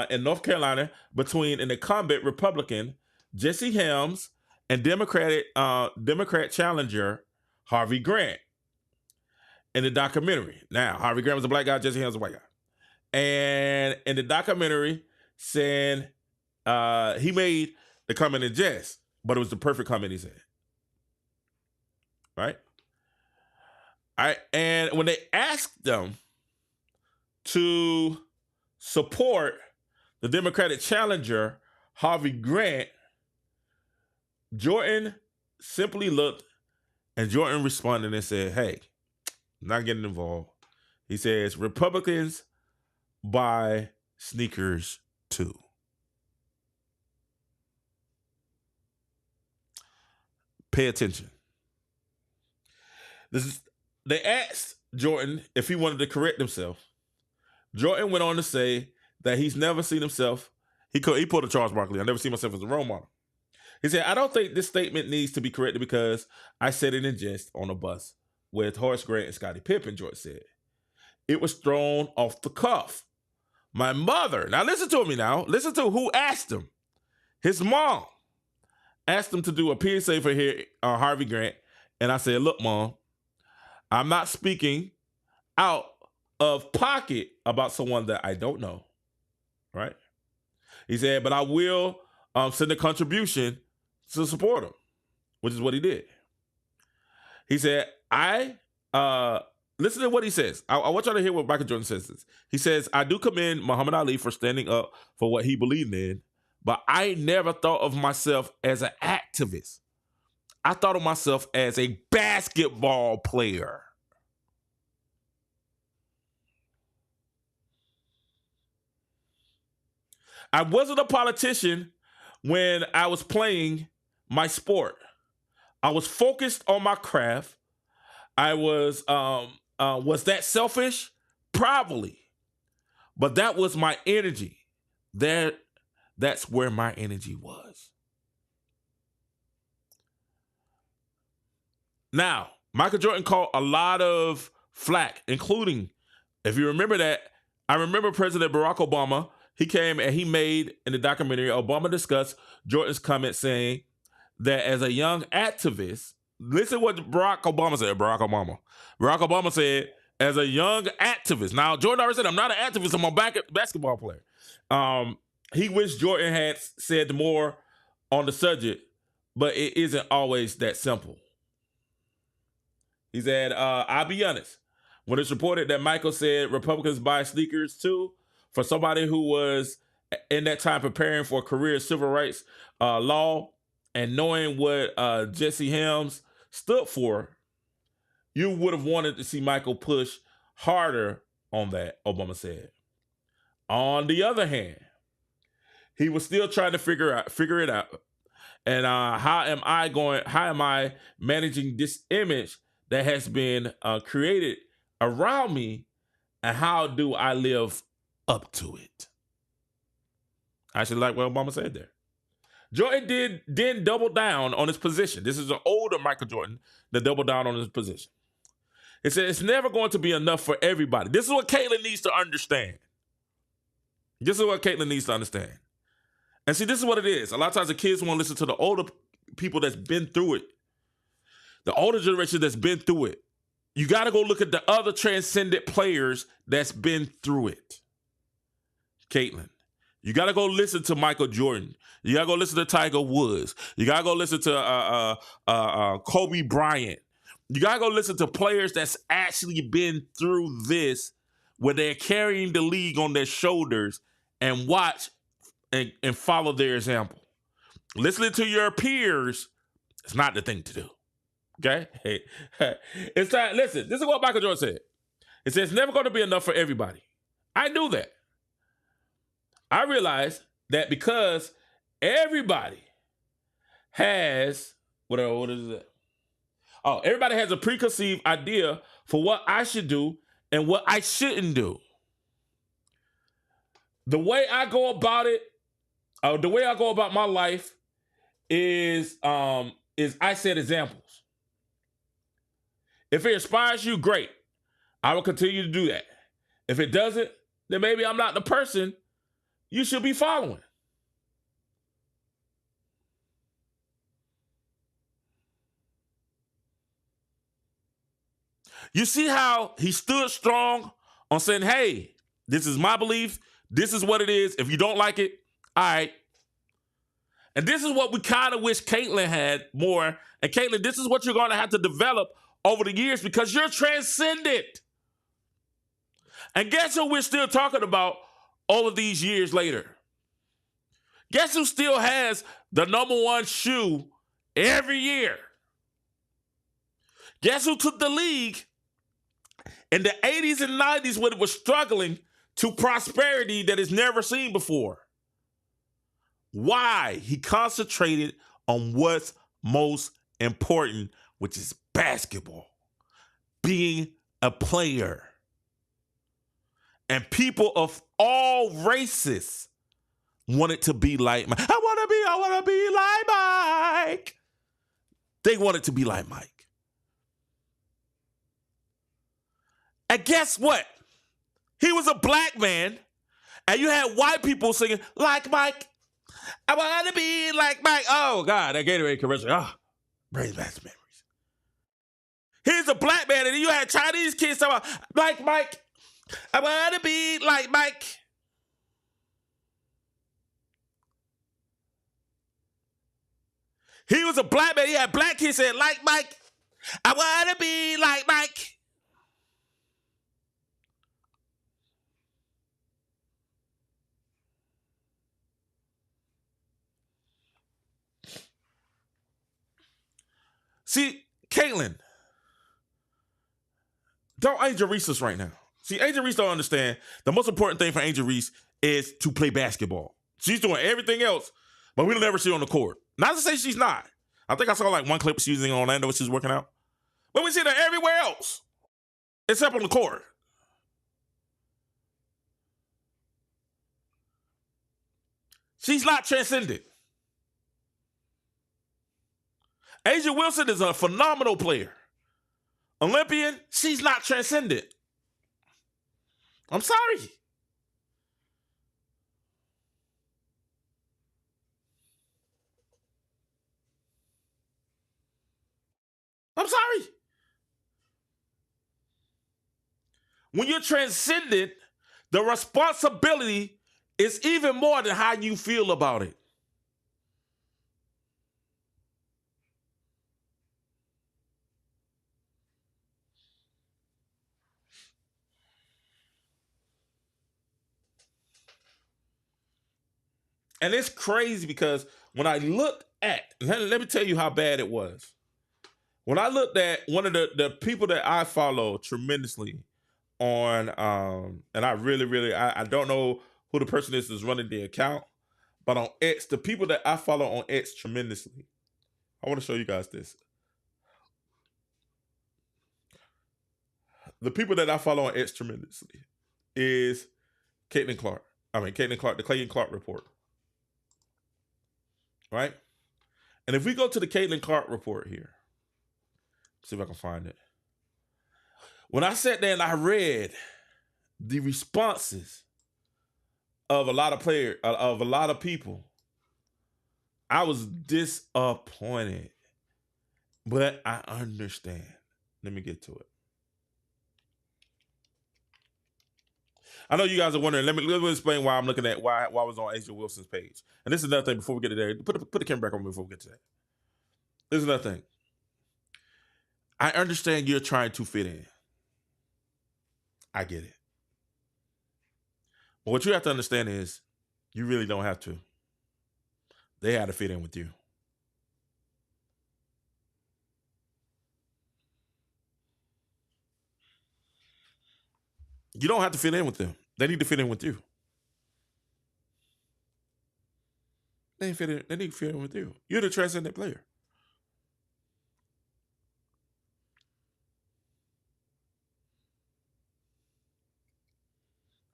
in North Carolina between an incumbent Republican, Jesse Helms, and Democrat challenger, Harvey Grant, in the documentary. Now, Harvey Grant was a black guy, Jesse Helms was a white guy. And in the documentary, saying he made the comment in jest, but it was the perfect comment, he said. Right? And when they asked them to support the Democratic challenger, Harvey Grant, Jordan simply looked, and Jordan responded and said, hey, not getting involved. He says, Republicans buy sneakers too. Pay attention. They asked Jordan if he wanted to correct himself. Jordan went on to say that he's never seen himself. He pulled a Charles Barkley. I never seen myself as a role model. He said, I don't think this statement needs to be corrected because I said it in jest on a bus with Horace Grant and Scottie Pippen, Jordan said. It was thrown off the cuff. My mother, now listen to me now. Listen to who asked him. His mom asked him to do a PSA for Harvey Grant. And I said, look, Mom, I'm not speaking out of pocket about someone that I don't know, right? He said, but I will send a contribution to support him, which is what he did. He said, listen to what he says. I want y'all to hear what Michael Jordan says. He says, I do commend Muhammad Ali for standing up for what he believed in, but I never thought of myself as an activist. I thought of myself as a basketball player. I wasn't a politician when I was playing my sport. I was focused on my craft. I was that selfish? Probably. But that was my energy. That's where my energy was. Now, Michael Jordan caught a lot of flack, including, if you remember that, I remember President Barack Obama, he came and he made in the documentary, Obama discussed Jordan's comment saying that as a young activist, listen what Barack Obama said, Barack Obama said, as a young activist. Now, Jordan already said, I'm not an activist, I'm a basketball player. He wished Jordan had said more on the subject, but it isn't always that simple. He said, I'll be honest. When it's reported that Michael said Republicans buy sneakers too, for somebody who was in that time preparing for a career in civil rights law and knowing what Jesse Helms stood for, you would have wanted to see Michael push harder on that, Obama said. On the other hand, he was still trying to figure it out. And how am I managing this image that has been created around me, and how do I live up to it? I actually like what Obama said there. Jordan did double down on his position. This is an older Michael Jordan that doubled down on his position. It said it's never going to be enough for everybody. This is what Caitlin needs to understand. And see, this is what it is. A lot of times the kids want to listen to the older people that's been through it. The older generation that's been through it. You got to go look at the other transcendent players that's been through it. Caitlin, you got to go listen to Michael Jordan. You got to go listen to Tiger Woods. You got to go listen to Kobe Bryant. You got to go listen to players that's actually been through this, where they're carrying the league on their shoulders, and watch and follow their example. Listening to your peers is not the thing to do. Okay? It's time. Listen, this is what Michael Jordan said. It says it's never going to be enough for everybody. I knew that. I realized that because everybody has, what is it? Oh, everybody has a preconceived idea for what I should do and what I shouldn't do. The way I go about it, the way I go about my life is I set examples. If it inspires you, great. I will continue to do that. If it doesn't, then maybe I'm not the person you should be following. You see how he stood strong on saying, hey, this is my belief. This is what it is. If you don't like it, all right. And this is what we kind of wish Caitlin had more. And Caitlin, this is what you're going to have to develop over the years, because you're transcendent. And guess who we're still talking about all of these years later? Guess who still has the number one shoe every year? Guess who took the league in the 80s and 90s when it was struggling to prosperity that is never seen before? Why? He concentrated on what's most important, which is basketball, being a player. And people of all races wanted to be like Mike. I want to be like Mike. They wanted to be like Mike. And guess what? He was a black man, and you had white people singing, like Mike. I want to be like Mike. Oh, God, that Gatorade commercial. Oh, brings back memories. He's a black man, and you had Chinese kids talking about, like Mike. I want to be like Mike. He was a black man. He had black kids saying, like Mike. I want to be like Mike. See, Caitlin, don't Angel Reese us right now. See, Angel Reese don't understand. The most important thing for Angel Reese is to play basketball. She's doing everything else, but we don't ever see her on the court. Not to say she's not. I think I saw like one clip she was in Orlando when she was working out. But we see her everywhere else, except on the court. She's not transcendent. Asia Wilson is a phenomenal player. Olympian, she's not transcendent. I'm sorry. I'm sorry. When you're transcendent, the responsibility is even more than how you feel about it. And it's crazy because when I looked at, let me tell you how bad it was. When I looked at one of the people that I follow tremendously on, and I really, I don't know who the person is that's running the account, but on X, the people that I follow on X tremendously, I want to show you guys this. The people that I follow on X tremendously is Caitlin Clark, the Caitlin Clark report. Right? And if we go to the Caitlin Clark report here, see if I can find it. When I sat there and I read the responses of a lot of players, of a lot of people, I was disappointed. But I understand. Let me get to it. I know you guys are wondering. Let me explain why I'm looking at why I was on Asia Wilson's page. And this is another thing before we get to there. Put the camera back on me before we get to that. This is another thing. I understand you're trying to fit in. I get it. But what you have to understand is you really don't have to. They had to fit in with you. You don't have to fit in with them. They need to fit in with you. They need to fit in with you. You're the transcendent player.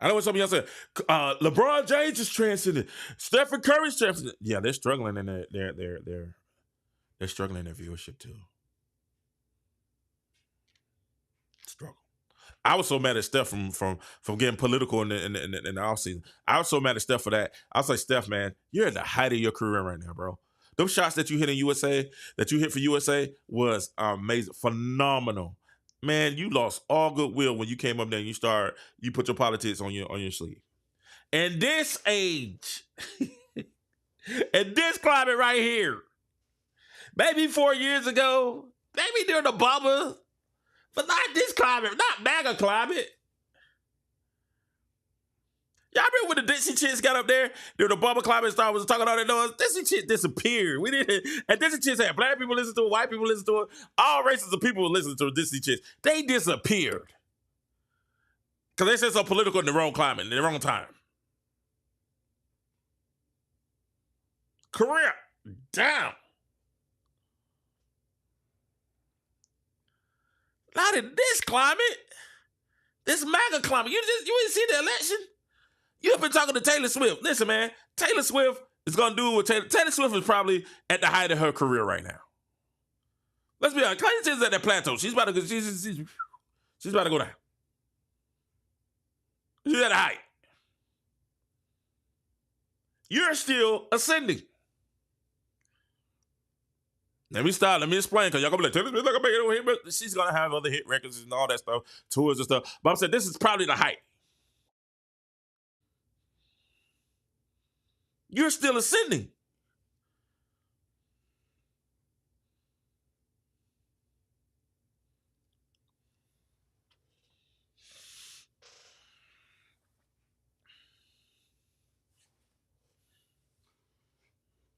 I know what some of y'all said. LeBron James is transcendent. Stephen Curry's transcendent. Yeah, they're struggling in they're struggling in their viewership too. Struggle. I was so mad at Steph from getting political in the offseason. I was so mad at Steph for that. I was like, Steph, man, you're at the height of your career right now, bro. Those shots that you hit in USA, that you hit for USA, was amazing, phenomenal. Man, you lost all goodwill when you came up there and you put your politics on your sleeve. And this age, and this climate right here, maybe 4 years ago, maybe during Obama, but not this climate, not MAGA climate. Y'all remember when the Dixie Chicks got up there? During the Obama climate star was talking all that noise. Dixie Chicks disappeared. We didn't. And Dixie Chicks had black people listen to it, white people listen to it, all races of people listen to Dixie Chicks. They disappeared because they said so political in the wrong climate, in the wrong time. Career down. Not in this climate. This MAGA climate. You didn't see the election? You have been talking to Taylor Swift. Listen, man. Taylor Swift is going to do what Taylor Swift is probably at the height of her career right now. Let's be honest. Taylor Swift is at that plateau. She's about to go down. She's at the height. You're still ascending. Let me explain, because y'all gonna be like, Taylor Swift's not gonna make it over here, but she's gonna have other hit records and all that stuff, tours and stuff. But I'm saying this is probably the height. You're still ascending.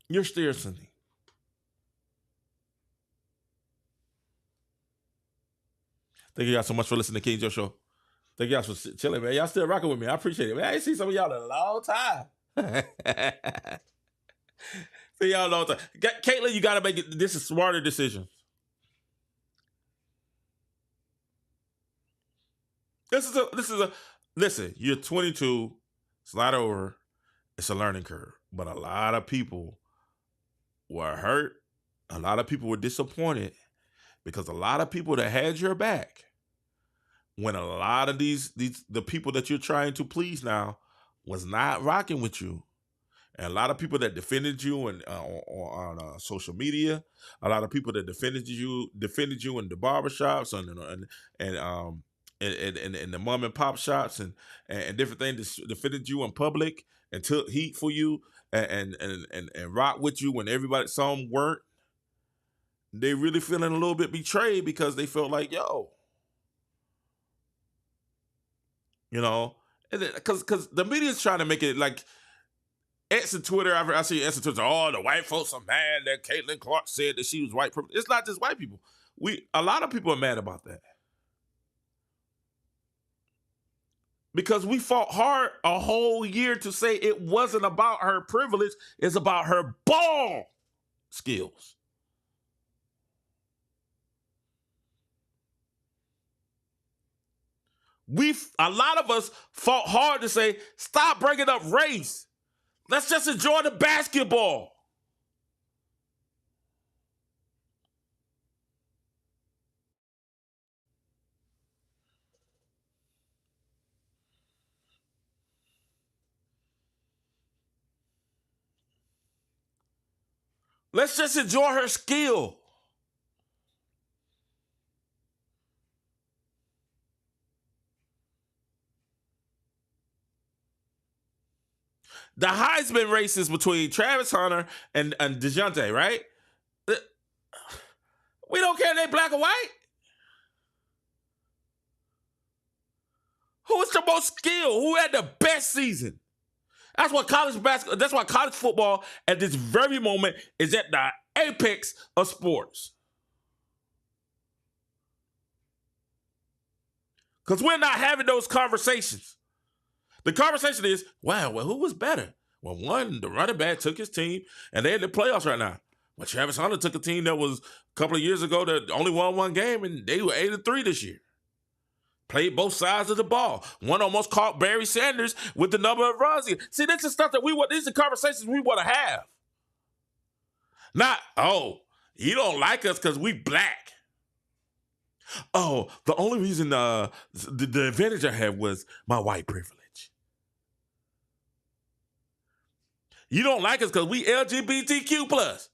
You're still ascending. Thank you guys so much for listening to King Joe Show. Thank you guys for chilling, man. Y'all still rocking with me. I appreciate it, man. I ain't seen some of y'all in a long time. See y'all in a long time. Caitlin, you got to make it. This is smarter decisions. Listen, you're 22. It's not over. It's a learning curve. But a lot of people were hurt. A lot of people were disappointed because a lot of people that had your back, when a lot of the people that you're trying to please now was not rocking with you, and a lot of people that defended you and on social media, a lot of people that defended you in the barbershops and the mom and pop shops and different things, defended you in public and took heat for you and rock with you when some weren't. They really feeling a little bit betrayed because they felt like, yo, you know, because the media's trying to make it like X and Twitter. I see X and Twitter. Oh, the white folks are mad that Caitlin Clark said that she was white privilege. It's not just white people. A lot of people are mad about that because we fought hard a whole year to say it wasn't about her privilege. It's about her ball skills. A lot of us fought hard to say, stop bringing up race. Let's just enjoy the basketball. Let's just enjoy her skill. The Heisman races between Travis Hunter and DeJounte, right? We don't care if they black or white. Who is the most skilled? Who had the best season? That's why college football at this very moment is at the apex of sports. Because we're not having those conversations. The conversation is, wow, well, who was better? Well, one, the running back took his team, and they're in the playoffs right now. Well, Travis Hunter took a team that was a couple of years ago that only won one game, and they were 8-3 this year. Played both sides of the ball. One almost caught Barry Sanders with the number of runs. See, this is stuff that these are conversations we want to have. Not, oh, you don't like us because we black. Oh, the only reason the advantage I had was my white privilege. You don't like us because we LGBTQ+.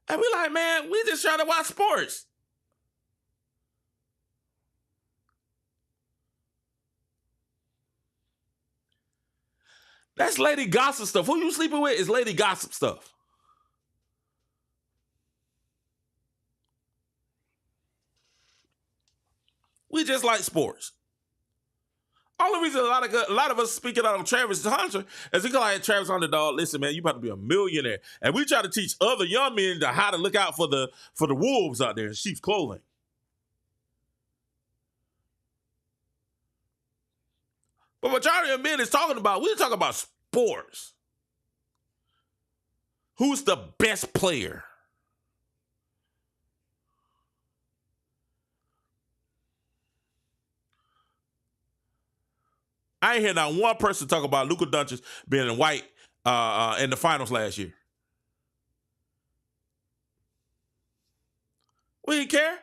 And we like, man, we just trying to watch sports. That's Lady Gossip stuff. Who you sleeping with is Lady Gossip stuff. We just like sports. Only reason a lot of us speaking out on Travis Hunter is because like Travis Hunter, dog, listen, man, you about to be a millionaire. And we try to teach other young men how to look out for the wolves out there in sheep's clothing. But majority of men we're talking about sports. Who's the best player? I ain't hear not one person talk about Luka Doncic being white in the finals last year. We didn't care.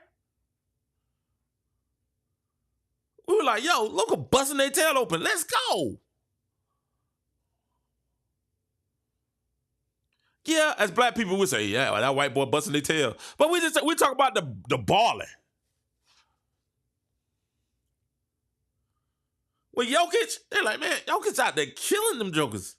We were like, yo, Luka busting their tail open. Let's go. Yeah, as black people, we say, yeah, that white boy busting their tail. But we talk about the balling. With Jokic, they're like, man, Jokic's out there killing them jokers.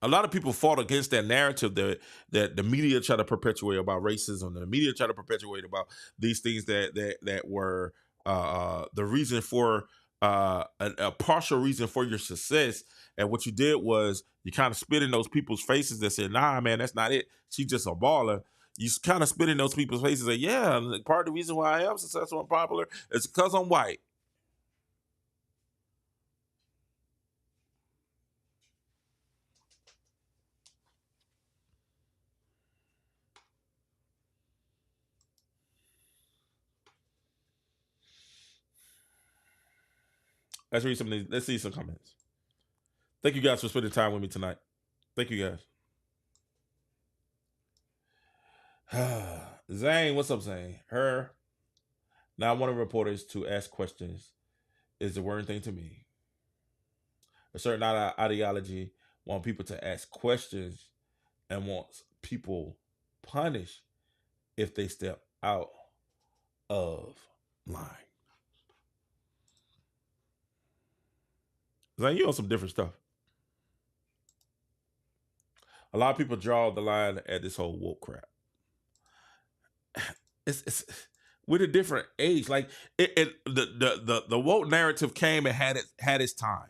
A lot of people fought against that narrative that the media try to perpetuate about racism, and the media try to perpetuate about these things that were the reason for a partial reason for your success. And what you did was you kind of spit in those people's faces that said, nah, man, that's not it. She's just a baller. You kind of spit in those people's faces and say, yeah, part of the reason why I am successful and popular is because I'm white. Let's read some of these. Let's see some comments. Thank you guys for spending time with me tonight. Thank you guys. Zane, what's up, Zane? Her. Now, one of reporters to ask questions is the worrying thing to me. A certain ideology want people to ask questions and wants people punished if they step out of line. Zane, you on some different stuff. A lot of people draw the line at this whole woke crap. It's with a different age. Like the woke narrative came and had its time.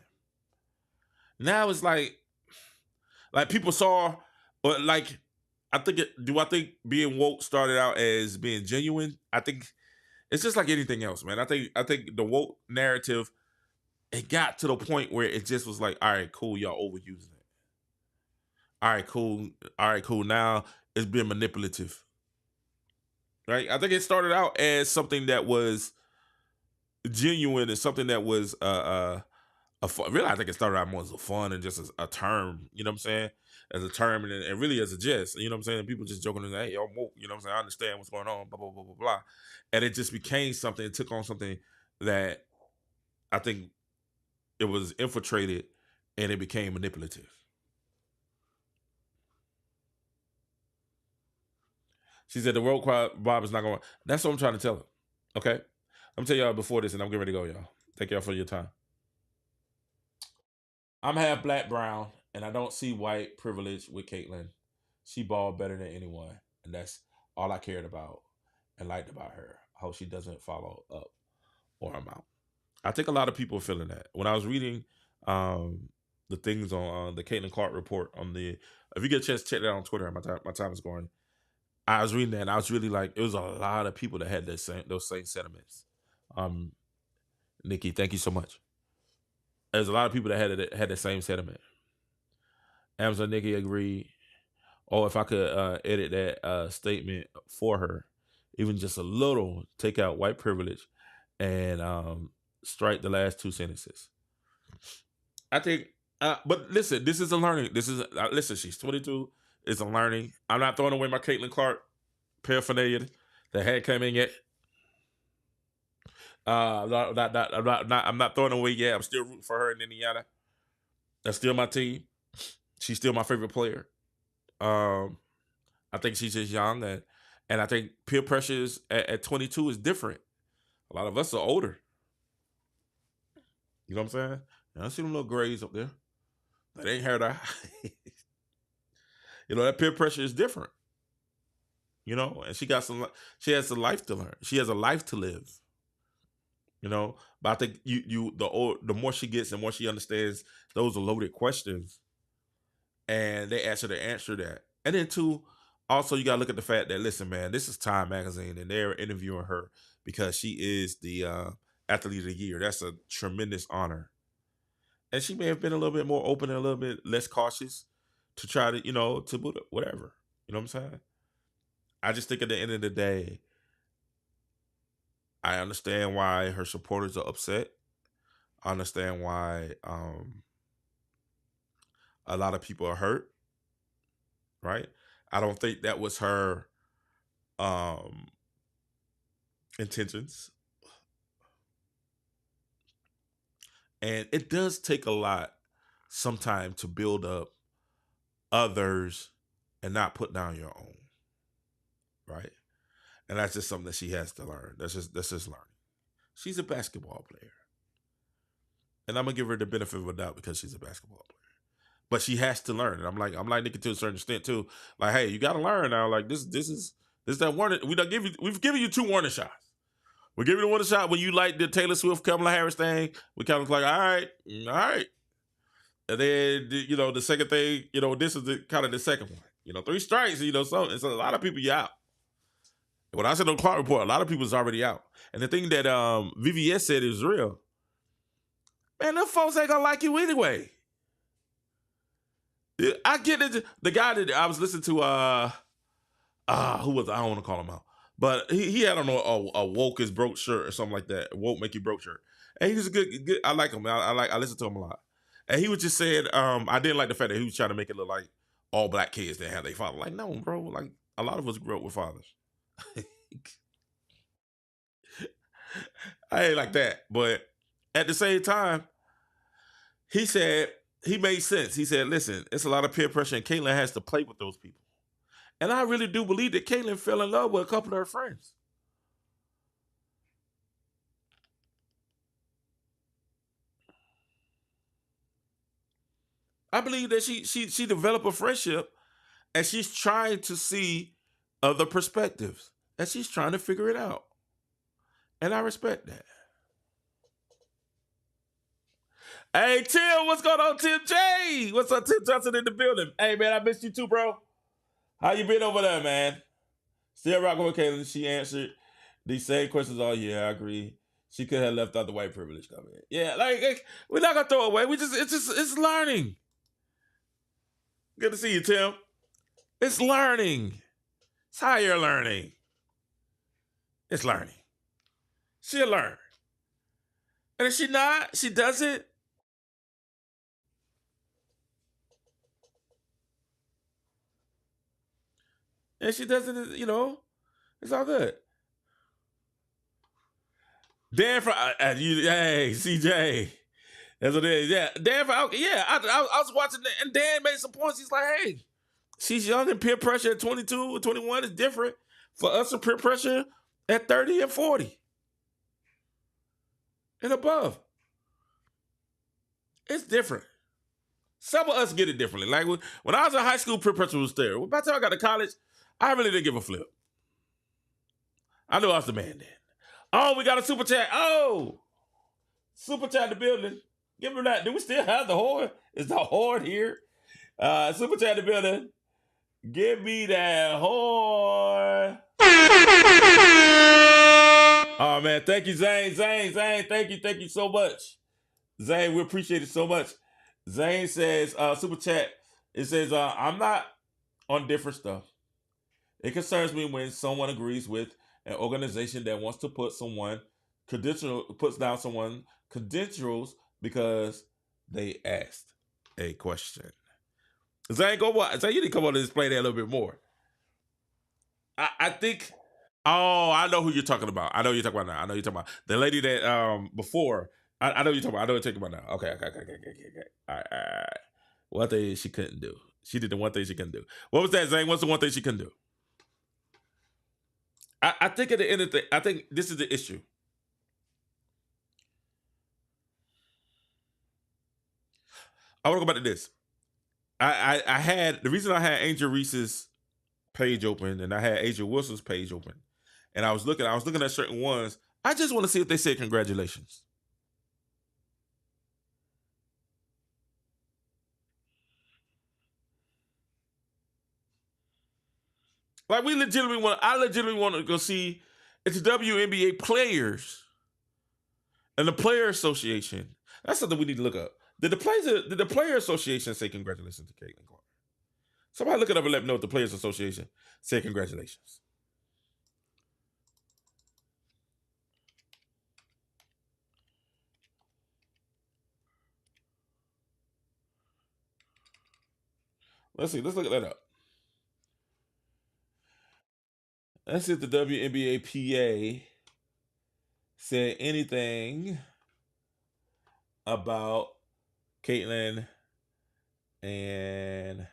Now it's like people saw, or like I think being woke started out as being genuine. I think it's just like anything else, man. I think the woke narrative, it got to the point where it just was like, all right, cool, y'all overusing it. All right, cool. Now it's being manipulative. Right? I think it started out as something that was genuine and something that was really, I think it started out more as a fun and just as a term, you know what I'm saying? As a term and really as a jest, you know what I'm saying? People just joking and hey, yo, woke, you know what I'm saying? I understand what's going on, blah, blah, blah, blah, blah. And it just became something, it took on something that I think it was infiltrated and it became manipulative. She said the world Bob is not going. That's what I'm trying to tell her. Okay? I'm going to tell y'all before this and I'm getting ready to go, y'all. Thank y'all for your time. I'm half black, brown, and I don't see white privilege with Caitlyn. She balled better than anyone, and that's all I cared about and liked about her. I hope she doesn't follow up or amount. I think a lot of people are feeling that. When I was reading the things on the Caitlyn Clark report on the, if you get a chance to check that on Twitter, my time is going. I was reading that and I was really like, it was a lot of people that had those same sentiments. Nikki, thank you so much. There's a lot of people that had the same sentiment. Amazon Nikki agreed. Oh, if I could edit that statement for her, even just a little, take out white privilege and strike the last two sentences. I think, but listen, this is a learning. Listen, she's 22. It's a learning. I'm not throwing away my Caitlyn Clark paraphernalia that hadn't come in yet. I'm not throwing away yet. I'm still rooting for her in Indiana. That's still my team. She's still my favorite player. I think she's just young, and I think peer pressure at 22 is different. A lot of us are older. You know what I'm saying? I see them little grays up there. That ain't hair dye. You know, that peer pressure is different. You know, and she has a life to learn. She has a life to live. You know, but I think the more she gets and more she understands, those are loaded questions. And they ask her to answer that. And then two, also you gotta look at the fact that, listen, man, this is Time Magazine and they're interviewing her because she is the athlete of the year. That's a tremendous honor. And she may have been a little bit more open and a little bit less cautious to try to, to whatever. You know what I'm saying? I just think at the end of the day, I understand why her supporters are upset. I understand why a lot of people are hurt. Right? I don't think that was her intentions. And it does take a lot sometimes to build up others and not put down your own. Right? And that's just something that she has to learn. That's just learning. She's a basketball player. And I'm gonna give her the benefit of a doubt because she's a basketball player. But she has to learn. And I'm like Nikki to a certain extent too. Like, hey, you gotta learn now. Like this is that warning. We've given you 2 warning shots. We're giving it one shot. When you like the Taylor Swift, Kamala Harris thing, we kind of like, all right. And then, the second thing, this is kind of the second one. 3 strikes, so it's a lot of people you out. When I said on Clark Report, a lot of people is already out. And the thing that VVS said is real. Man, them folks ain't gonna like you anyway. I get it. The guy that I was listening to, who was I don't want to call him out. But he had on a woke is broke shirt or something like that. Woke make you broke shirt. And he's a good. I like him. I listen to him a lot. And he was just saying, I didn't like the fact that he was trying to make it look like all black kids that have their father. Like, no, bro. Like, a lot of us grew up with fathers. I ain't like that. But at the same time, he said, he made sense. He said, listen, it's a lot of peer pressure and Caitlyn has to play with those people. And I really do believe that Caitlyn fell in love with a couple of her friends. I believe that she developed a friendship and she's trying to see other perspectives and she's trying to figure it out. And I respect that. Hey, Tim, what's going on, Tim J? What's up, Tim Johnson in the building? Hey, man, I missed you too, bro. How you been over there, man? Still rocking with Caitlyn. She answered these same questions. Oh, yeah, I agree. She could have left out the white privilege coming in. Yeah, like, we're not gonna throw it away. It's learning. Good to see you, Tim. It's learning. It's higher learning. It's learning. She'll learn. And if she not, she does it. And she does it, it's all good. Dan from, hey, CJ. That's what it is. Yeah, Dan from, yeah, I was watching that, and Dan made some points. He's like, hey, she's young and peer pressure at 22 or 21 is different for us to peer pressure at 30 and 40 and above. It's different. Some of us get it differently. Like when I was in high school, peer pressure was there. By the time I got to college, I really didn't give a flip. I knew I was the man then. Oh, we got a super chat. Oh, super chat in the building. Give me that. Do we still have the horde? Is the horde here? Super chat in the building. Give me that horde. Oh, man. Thank you, Zane. Zane. Thank you so much. Zane, we appreciate it so much. Zane says, super chat, it says, I'm not on different stuff. It concerns me when someone agrees with an organization that wants to puts down someone credentials because they asked a question. Zane, Zane, you need to come on and explain that a little bit more. I think, I know who you're talking about. I know you're talking about now. I know you're talking about the lady that before. I know you're talking about. I know you're talking about now. Okay. All right. One thing she couldn't do. She did the one thing she couldn't do. What was that, Zane? What's the one thing she couldn't do? I think at the end of the day, I think this is the issue. I want to go back to this. I had the reason I had Angel Reese's page open and I had Angel Wilson's page open, and I was looking at certain ones. I just want to see if they said congratulations. Like I legitimately want to go see it's the WNBA players and the Player Association. That's something we need to look up. Did the Player Association say congratulations to Caitlyn Clark? Somebody look it up and let me know if the Players Association said congratulations. Let's see. Let's look that up. Let's see if the WNBA PA said anything about Caitlyn and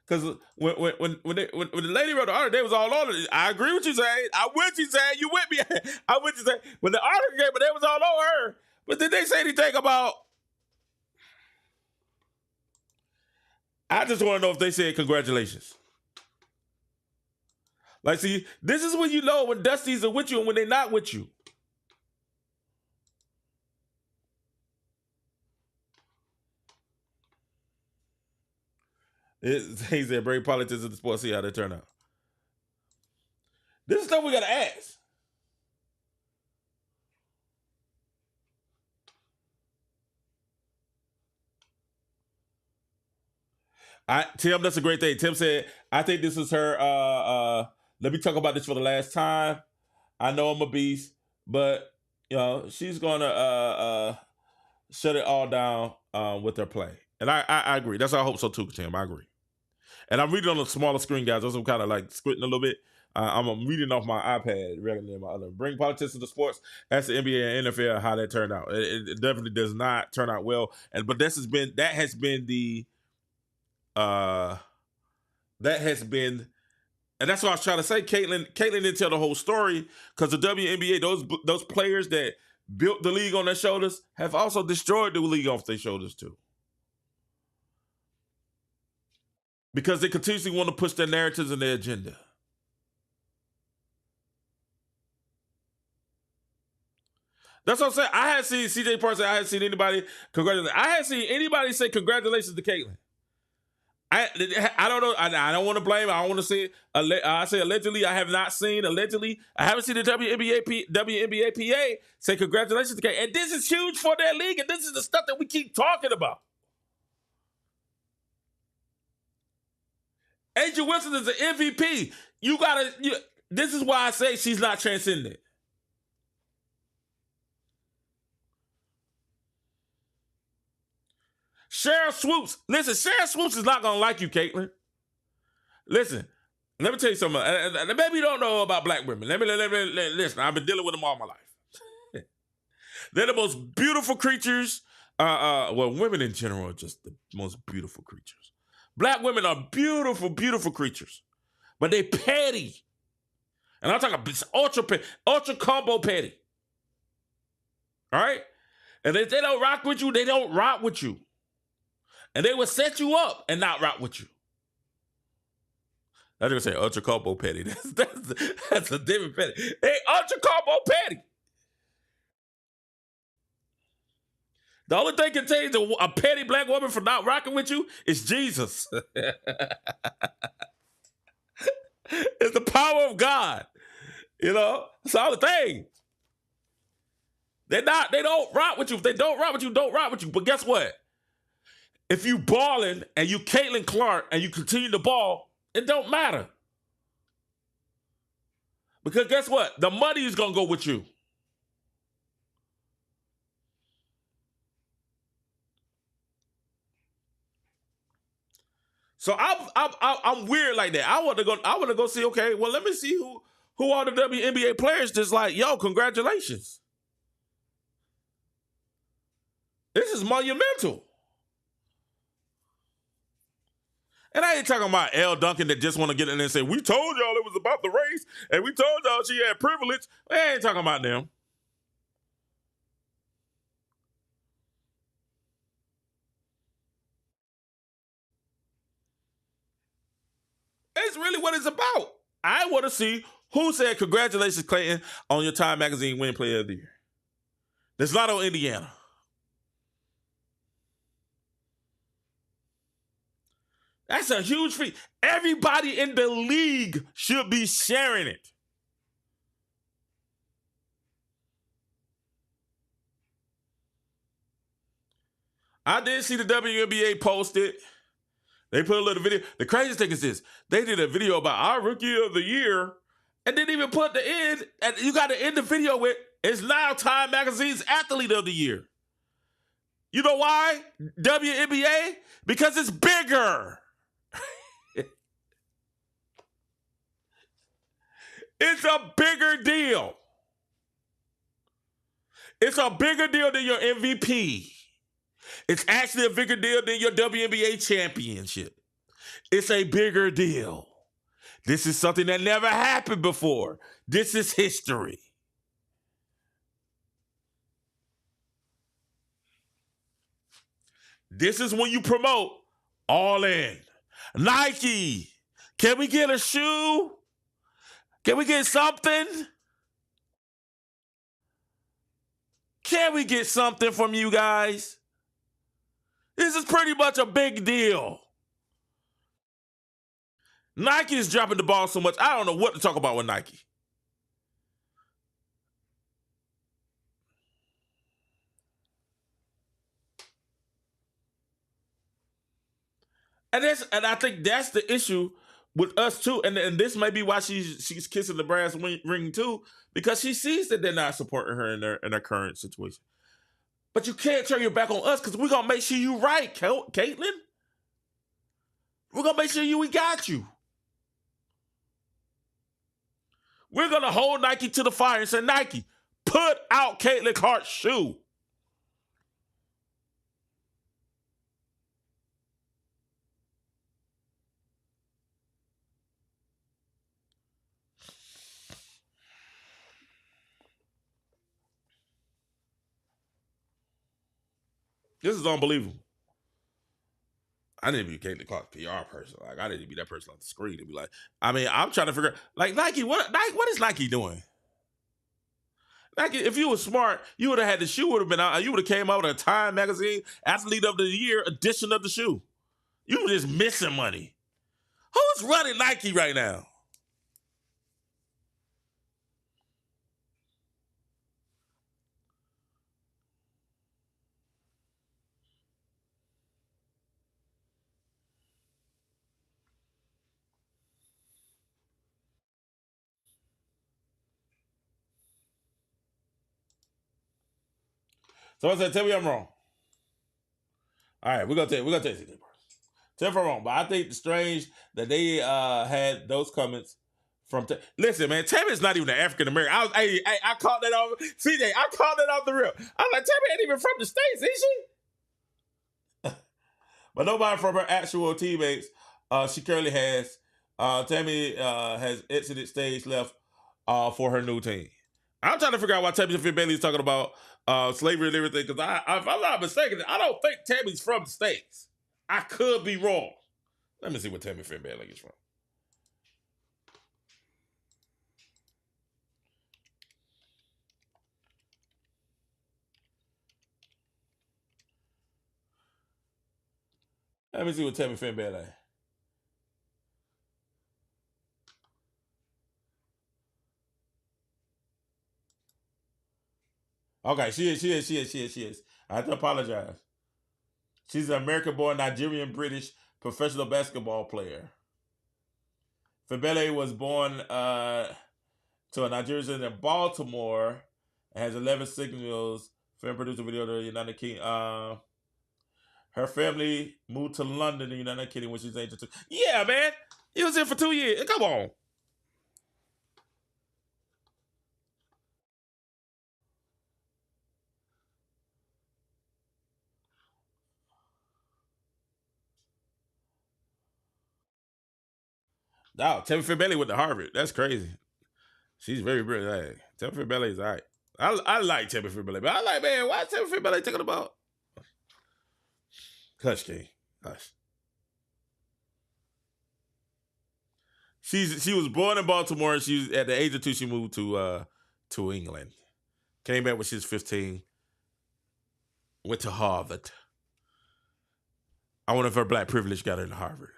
because when the lady wrote the article, they was all over it. I agree with you, Zay. I with you, Zay. You with me? I with you, Zay. When the article came, but they was all over her. But did they say anything about? I just want to know if they said congratulations. Like, see, this is when you know when Dusties are with you and when they're not with you. He said, bring politics in the sports, see how they turn out. This is stuff we got to ask. Tim, that's a great thing. Tim said, I think this is her, let me talk about this for the last time. I know I'm a beast, but, she's going to shut it all down with her play. And I agree. That's what I hope so too, Tim. I agree. And I'm reading on the smaller screen, guys. I'm kind of like squinting a little bit. I'm reading off my iPad regularly in my other. Bring politics to the sports. That's the NBA and NFL, how that turned out. It definitely does not turn out well. But that has been the and that's what I was trying to say. Caitlin didn't tell the whole story because the WNBA, those players that built the league on their shoulders have also destroyed the league off their shoulders too. Because they continuously want to push their narratives and their agenda. That's what I'm saying. I hadn't seen CJ Parson. I hadn't seen anybody congratulate. I hadn't seen anybody say congratulations to Caitlin. I don't know. I don't want to blame. I don't want to say. I say allegedly. I have not seen allegedly. I haven't seen the WNBA PA say congratulations to Caitlin. And this is huge for their league. And this is the stuff that we keep talking about. Angel Wilson is an MVP. This is why I say she's not transcendent. Cheryl Swoops. Listen, Cheryl Swoops is not going to like you, Caitlin. Listen, let me tell you something. Maybe you don't know about black women. Listen, I've been dealing with them all my life. They're the most beautiful creatures. Well, women in general are just the most beautiful creatures. Black women are beautiful, beautiful creatures. But they petty. And I'm talking about ultra combo petty. All right? And if they don't rock with you, they don't rock with you. And they will set you up and not rock with you. I was going to say ultra combo petty. That's a different petty. They ultra combo petty. The only thing can change a petty black woman from not rocking with you is Jesus. It's the power of God. That's all the thing. They don't rock with you. If they don't rock with you, don't rock with you. But guess what? If you balling and you Caitlin Clark and you continue to ball, it don't matter. Because guess what? The money is going to go with you. So I'm weird like that. I want to go see. Okay, well, let me see who are the WNBA players. Just like, yo, congratulations. This is monumental. And I ain't talking about Elle Duncan that just want to get in there and say, we told y'all it was about the race, and we told y'all she had privilege. I ain't talking about them. It's really what it's about. I want to see who said, congratulations, Clayton, on your Time Magazine Win Player of the Year. That's not on Indiana. That's a huge feat. Everybody in the league should be sharing it. I did see the WNBA post it. They put a little video. The craziest thing is this. They did a video about our Rookie of the Year and didn't even put the end. And you got to end the video with, it's now Time Magazine's Athlete of the Year. You know why? WNBA? Because it's bigger. It's a bigger deal. It's a bigger deal than your MVP. It's actually a bigger deal than your WNBA championship. It's a bigger deal. This is something that never happened before. This is history. This is when you promote all in. Nike, can we get a shoe? Can we get something? Can we get something from you guys? This is pretty much a big deal. Nike is dropping the ball so much, I don't know what to talk about with Nike. And I think that's the issue with us too. And this may be why she's kissing the brass ring too, because she sees that they're not supporting her in her current situation. But you can't turn your back on us because we're gonna make sure you right, Caitlin. We're gonna make sure we got you. We're gonna hold Nike to the fire and say, Nike, put out Caitlin Clark's shoe. This is unbelievable. I need to be Caitlin Clark's PR person. Like, I need to be that person on the screen to be like, I mean, I'm trying to figure out, like, Nike, what is Nike doing? Nike, if you were smart, you would have had the shoe would have been out. You would have came out with a Time magazine Athlete of the Year edition of the shoe. You were just missing money. Who's running Nike right now? So I said, tell me I'm wrong. All right, we're gonna take it. Tell me I'm wrong, but I think it's strange that they had those comments from. Listen, man, Tammy's not even an African American. I caught that off. CJ, I caught that off the rip. I was like, Tammy ain't even from the States, is she? But nobody from her actual teammates. She currently has. Tammy has exited stage left for her new team. I'm trying to figure out why Tammy Bailey is talking about slavery and everything, because if I'm not mistaken, I don't think Tammy's from the States. I could be wrong. Let me see what Tammy Bailey is from. Let me see what Tammy Bailey. Okay, she is. I have to apologize. She's an American-born Nigerian-British professional basketball player. Fabele was born to a Nigerian in Baltimore and has 11 signals. Film producer video to the United Kingdom. Her family moved to London, the United Kingdom, when she was age of 2. Yeah, man. He was here for 2 years. Come on. No, Tammy Bailey went to Harvard. That's crazy. She's very brilliant. Hey, Tammy Bailey is all right. I like Tammy Bailey, but I like, man, why is Tammy Bailey talking about? Hush, King. Hush. She was born in Baltimore. She was, at the age of 2, she moved to England. Came back when she was 15. Went to Harvard. I wonder if her black privilege got her into Harvard.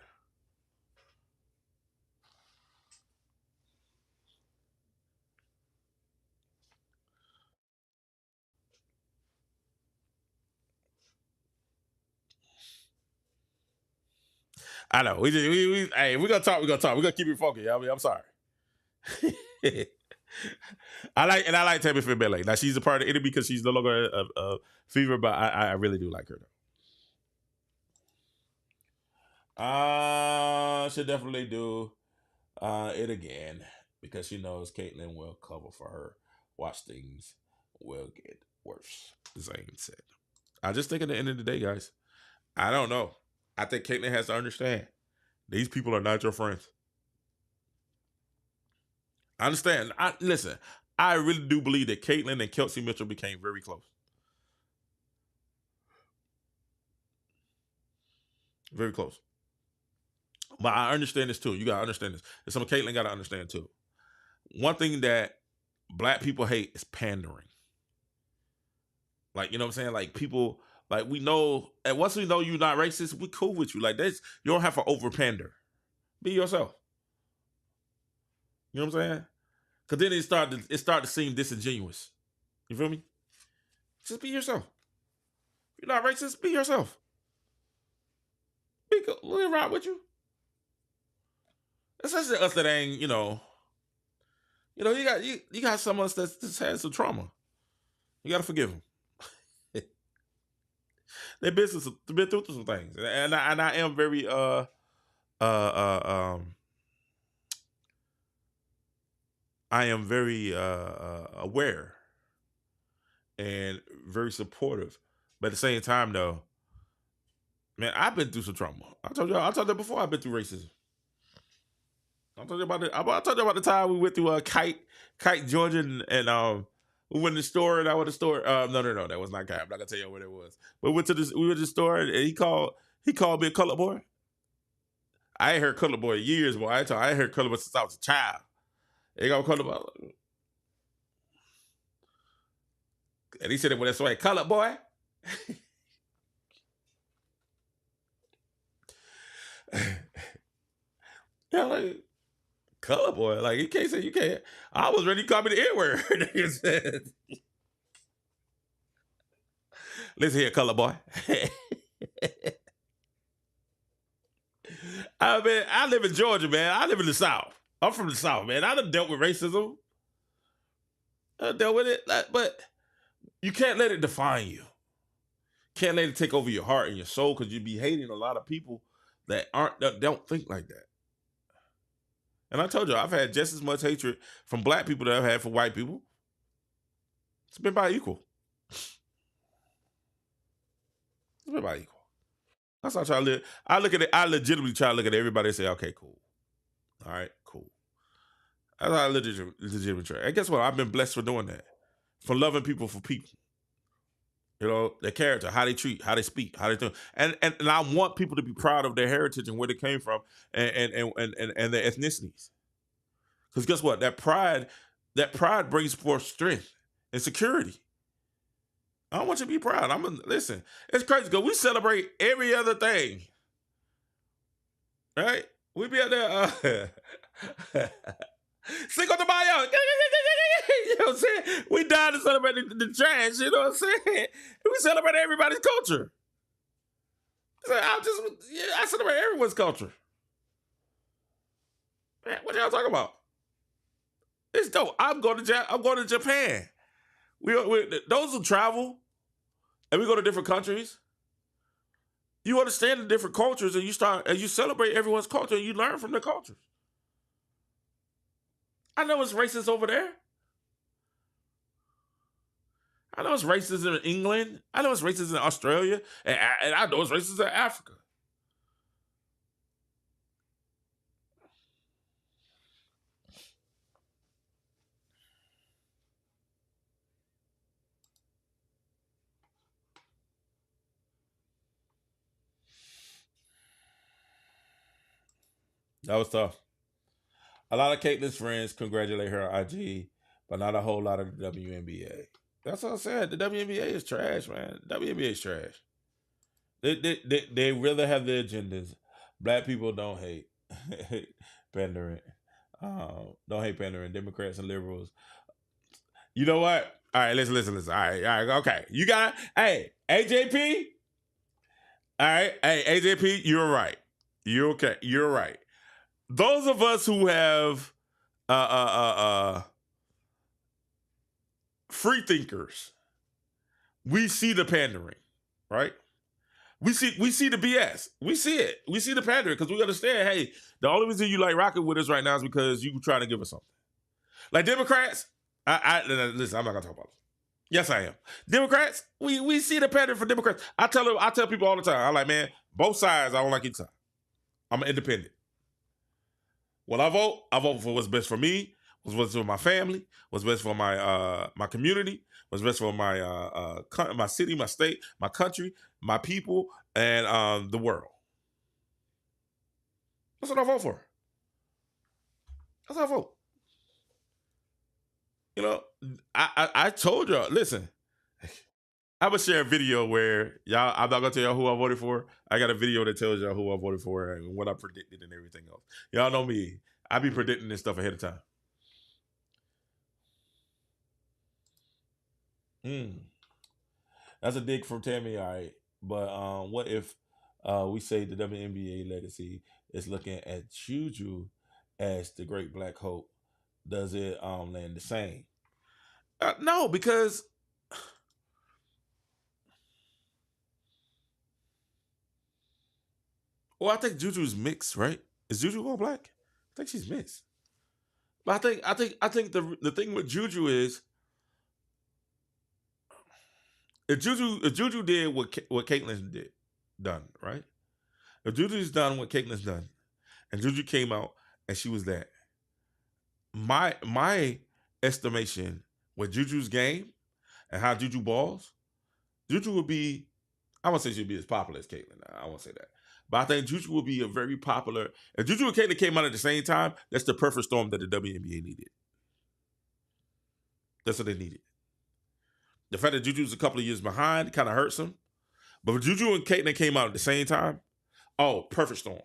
I know. Hey, we're gonna talk. We're gonna keep it focused. I'm sorry. I like Tammy Bailey. Now she's a part of it because she's no longer a Fever, but I really do like her though. She'll definitely do it again because she knows Caitlin will cover for her. Watch, things will get worse. Zane said. I just think at the end of the day, guys, I don't know. I think Caitlin has to understand these people are not your friends. I understand. Listen, I really do believe that Caitlin and Kelsey Mitchell became very close. Very close. But I understand this too. You gotta understand this. And some Caitlin gotta understand too. one thing that black people hate is pandering. Like, you know what I'm saying? Like, people, like, we know, and once we know you're not racist, we cool with you. Like, this, you don't have to over pander. Be yourself. You know what I'm saying? Because then it started to seem disingenuous. You feel me? Just be yourself. If you're not racist, be yourself. We'll ride with you. Especially us that ain't, you got some of us that's had some trauma. You gotta forgive them. Their business been through some things, and I am very I am very aware and very supportive, but at the same time, though, man, I've been through some trauma. I told you before. I've been through racism. I told you about the time we went through Kite, Georgia, and we went to the store, and I went to the store. No, that was not Kite. I'm not gonna tell you what it was. But we went to the store, and he called me a colored boy. I ain't heard colored boy in years, boy. I ain't heard colored boy since I was a child. They got colored boy, and he said it with that way, colored boy. Yeah, like color boy. Like, you can't say you can't. I was ready to call me the N-word. Listen here, color boy. I live in Georgia, man. I live in the South. I'm from the South, man. I done dealt with racism. I dealt with it, but you can't let it define you. Can't let it take over your heart and your soul, because you be hating a lot of people that don't think like that. And I told you, I've had just as much hatred from black people that I've had for white people. It's been about equal. It's been about equal. That's how I try to live. I legitimately try to look at everybody and say, okay, cool. All right, cool. That's how I legitimately try. And guess what? I've been blessed for doing that. For loving people for people. You know, their character, how they treat, how they speak, how they do. And I want people to be proud of their heritage and where they came from and their ethnicities. Because guess what? That pride brings forth strength and security. I don't want you to be proud. Listen, it's crazy because we celebrate every other thing. Right? We be out there, Cinco de Mayo. You know what I'm saying? We died to celebrate the trash, you know what I'm saying? We celebrate everybody's culture. So I celebrate everyone's culture. Man, what y'all talking about? It's dope. I'm going to Japan. Those who travel and we go to different countries, you understand the different cultures, and you celebrate everyone's culture, and you learn from their cultures. I know it's racist over there. I know it's racist in England. I know it's racist in Australia, and I know it's racist in Africa. That was tough. A lot of Caitlin's friends congratulate her on IG, but not a whole lot of the WNBA. That's what I said. The WNBA is trash, man. The WNBA is trash. They really have their agendas. Black people don't hate pandering. Don't hate pandering. Democrats and liberals. You know what? All right, listen. All right, okay. You got, hey, AJP. All right, hey, AJP, you're right. You're okay. You're right. Those of us who have free thinkers, we see the pandering, right? We see the BS. We see it. We see the pandering because we understand, hey, the only reason you like rocking with us right now is because you trying to give us something. Like Democrats, listen, I'm not gonna talk about it. Yes, I am. Democrats, we see the pandering for Democrats. I tell people all the time, I'm like, man, both sides, I don't like either side. I'm an independent. When I vote for what's best for me, what's best for my family, what's best for my my community, what's best for my city, my state, my country, my people, and the world. That's what I vote for. That's what I vote. You know, I told y'all, listen, I'm gonna share a video where y'all, I'm not gonna tell y'all who I voted for. I got a video that tells y'all who I voted for and what I predicted and everything else. Y'all know me. I be predicting this stuff ahead of time. That's a dig from Tammy, all right. But what if we say the WNBA legacy is looking at Juju as the great black hope? Does it land the same? No, because I think Juju's mixed, right? Is Juju all black? I think she's mixed. But I think the thing with Juju is if Juju did what Caitlyn done, right? If Juju's done what Caitlyn's done, and Juju came out and she was that, my estimation with Juju's game and how Juju balls, Juju would be, I won't say she'd be as popular as Caitlyn. I won't say that. But I think Juju will be a very popular. If Juju and Caitlyn came out at the same time, that's the perfect storm that the WNBA needed. That's what they needed. The fact that Juju's a couple of years behind kind of hurts them. But if Juju and Caitlyn came out at the same time, oh, perfect storm.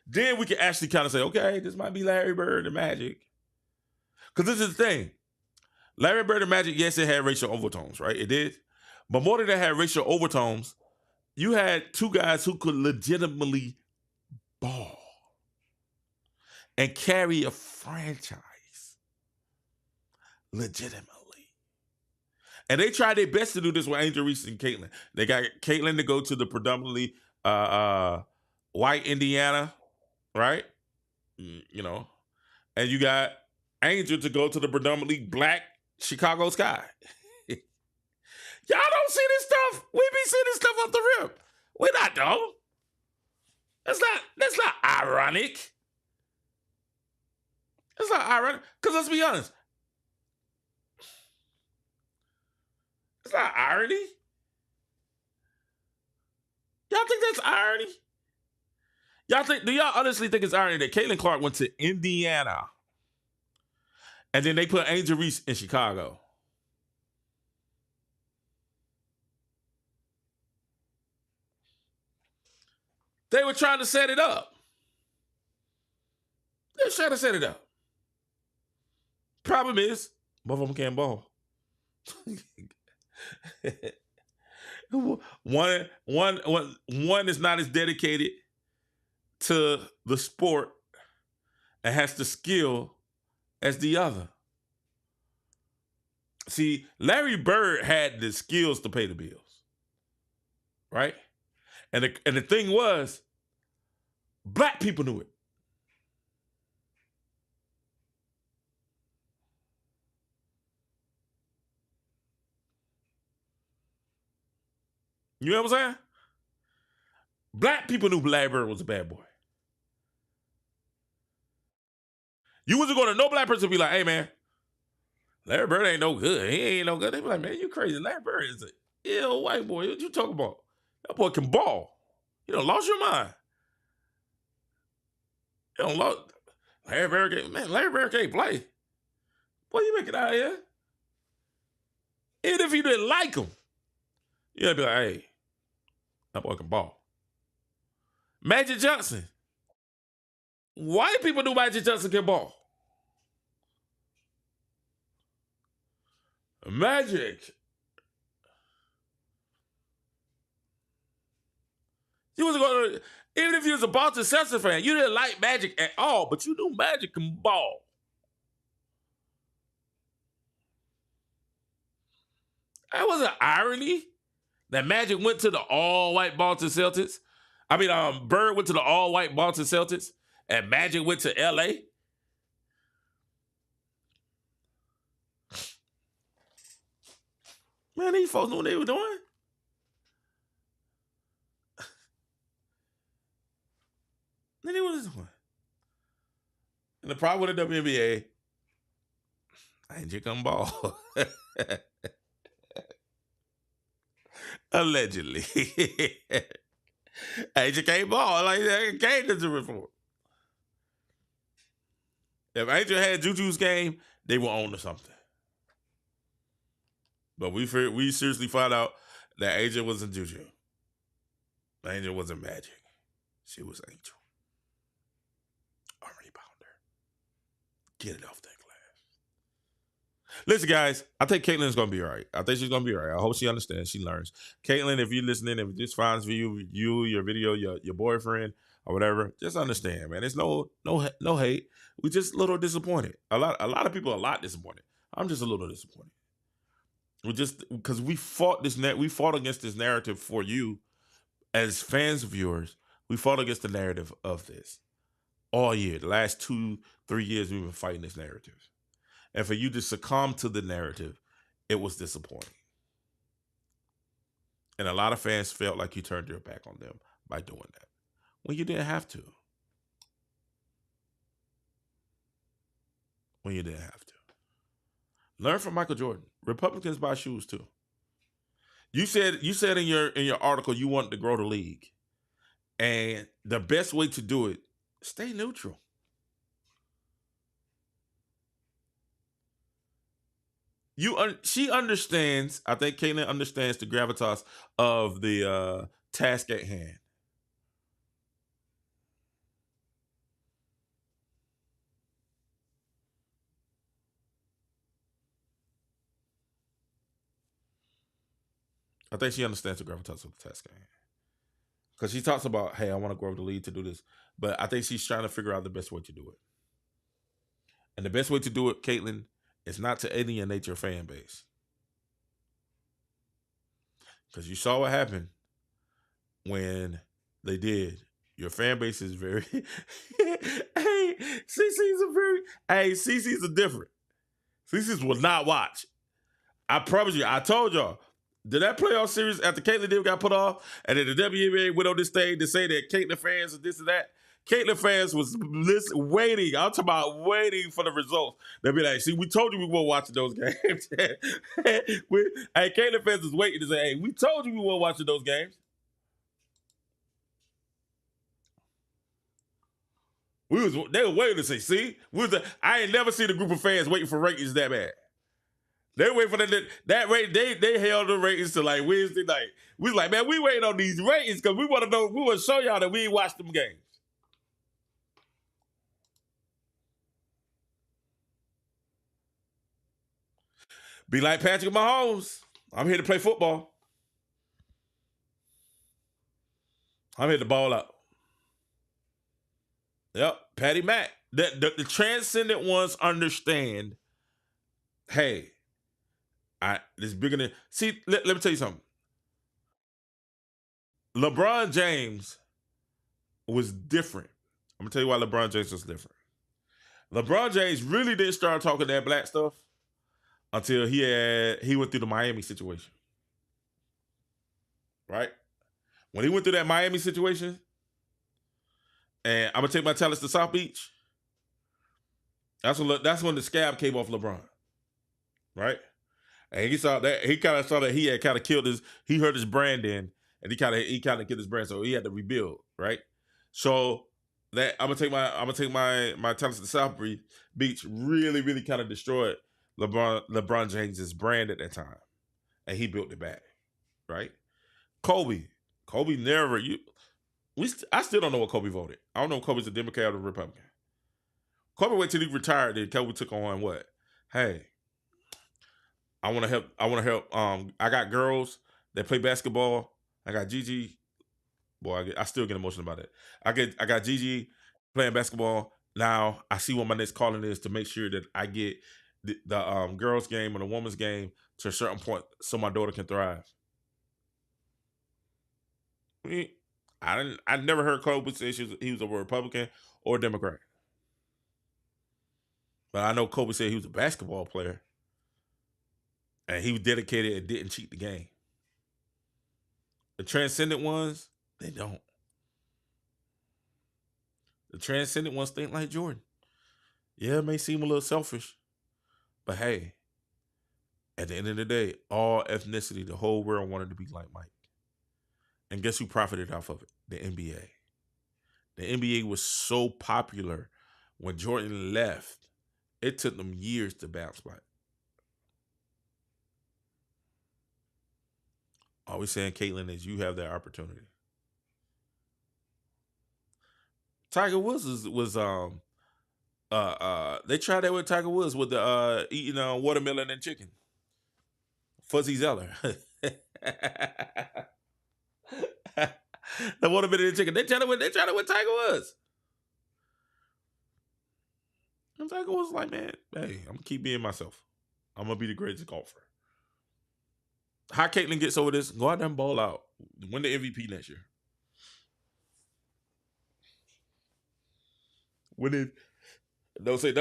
Then we can actually kind of say, okay, this might be Larry Bird and Magic. Because this is the thing. Larry Bird and Magic, yes, it had racial overtones, right? It did. But more than that had racial overtones, you had two guys who could legitimately ball and carry a franchise legitimately. And they tried their best to do this with Angel Reese and Caitlyn. They got Caitlyn to go to the predominantly white Indiana, right? You know, and you got Angel to go to the predominantly black Chicago sky. Y'all don't see this stuff. We be seeing this stuff off the rip. We're not dumb. That's not ironic. It's not ironic. Because let's be honest. It's not irony. Y'all think that's irony? Do y'all honestly think it's irony that Caitlin Clark went to Indiana and then they put Angel Reese in Chicago? They were trying to set it up. They were trying to set it up. Problem is, both of them can't ball. One is not as dedicated to the sport and has the skill as the other. See, Larry Bird had the skills to pay the bills, right? And the thing was, black people knew it. You know what I'm saying? Black people knew Larry Bird was a bad boy. You wasn't going to no black person be like, hey, man, Larry Bird ain't no good. He ain't no good. They be like, man, you crazy. Larry Bird is a ill white boy. What you talking about? That boy can ball. You done lost your mind. You done lost. Larry Bird can't play. What you making out here? Even if you didn't like him, you'd be like, hey, that boy can ball. Magic Johnson. White people knew Magic Johnson can ball. Magic. You was going to, even if you was a Boston Celtics fan, you didn't like Magic at all, but you knew Magic can ball. That was an irony that Magic went to the all-white Boston Celtics. Bird went to the all-white Boston Celtics, and Magic went to L.A. Man, these folks knew what they were doing. They knew what they were doing. And the problem with the WNBA, Angel can ball. Allegedly. Angel can't ball. Like that game doesn't report. If Angel had Juju's game, they were on to something. But we seriously found out that Angel wasn't Juju. Angel wasn't magic. She was Angel. A rebounder. Get it off that glass. Listen, guys, I think Caitlin's going to be all right. I think she's going to be all right. I hope she understands. She learns. Caitlin, if you're listening, if this finds for you, your video, your boyfriend, or whatever, just understand, man. There's no hate. We're just a little disappointed. A lot of people are a lot disappointed. I'm just a little disappointed. We just because we fought against this narrative for you as fans of yours. We fought against the narrative of this all year. The last 2-3 years we've been fighting this narrative. And for you to succumb to the narrative, it was disappointing. And a lot of fans felt like you turned your back on them by doing that. When you didn't have to. When you didn't have to. Learn from Michael Jordan. Republicans buy shoes too. You said in your article you wanted to grow the league. And the best way to do it, stay neutral. She understands, I think Caitlin understands the gravitas of the task at hand. I think she understands the gravitas of the task at hand. Because she talks about, hey, I want to grow the league to do this. But I think she's trying to figure out the best way to do it. And the best way to do it, Caitlin, is not to alienate your fan base. Because you saw what happened when they did. Your fan base is very... Hey, CC's a different. CC's will not watch. I promise you, I told y'all. Did that playoff series after Caitlin deal got put off, and then the WNBA went on this thing to say that Caitlin fans and this and that? Caitlin fans was waiting. I'm talking about waiting for the results. They'll be like, see, we told you we weren't watching those games. Hey, Caitlin fans is waiting to say, hey, we told you we weren't watching those games. They were waiting to say, see? I ain't never seen a group of fans waiting for ratings that bad. They wait for that rate. They held the ratings to like Wednesday night. We was like, man, we waiting on these ratings because we want to know. We want to show y'all that we ain't watched them games. Be like Patrick Mahomes. I'm here to play football. I'm here to ball out. Yep, Patty Mack. The transcendent ones understand. Hey. This bigger than... See, let me tell you something. LeBron James was different. I'm going to tell you why LeBron James was different. LeBron James really didn't start talking that black stuff until he went through the Miami situation. Right? When he went through that Miami situation, and I'm going to take my talents to South Beach, that's when the scab came off LeBron. Right? And he saw that he kind of saw that he had kind of killed he hurt his brand in, and he kind of killed his brand, so he had to rebuild, right? So that I'm gonna take my talents to South Beach really, really kind of destroyed LeBron James's brand at that time. And he built it back. Right? Kobe never I still don't know what Kobe voted. I don't know if Kobe's a Democrat or a Republican. Kobe waited till he retired, then Kobe took on what? Hey, I want to help. I got girls that play basketball. I got Gigi. Boy, I still get emotional about it. I got Gigi playing basketball. Now I see what my next calling is to make sure that I get the girls game and the women's game to a certain point so my daughter can thrive. I never heard Kobe say he was a Republican or a Democrat. But I know Kobe said he was a basketball player. And he was dedicated and didn't cheat the game. The transcendent ones, they don't. The transcendent ones think like Jordan. Yeah, it may seem a little selfish. But hey, at the end of the day, all ethnicity, the whole world wanted to be like Mike. And guess who profited off of it? The NBA. The NBA was so popular when Jordan left, it took them years to bounce back. All we saying, Caitlin, is you have that opportunity. Tiger Woods was they tried that with Tiger Woods with the eating watermelon and chicken. Fuzzy Zeller. The watermelon and chicken. They tried it with Tiger Woods. And Tiger Woods was like, man, hey, I'm gonna keep being myself. I'm gonna be the greatest golfer. How Caitlin gets over this? Go out there and ball out. Win the MVP next year. Win it. Don't say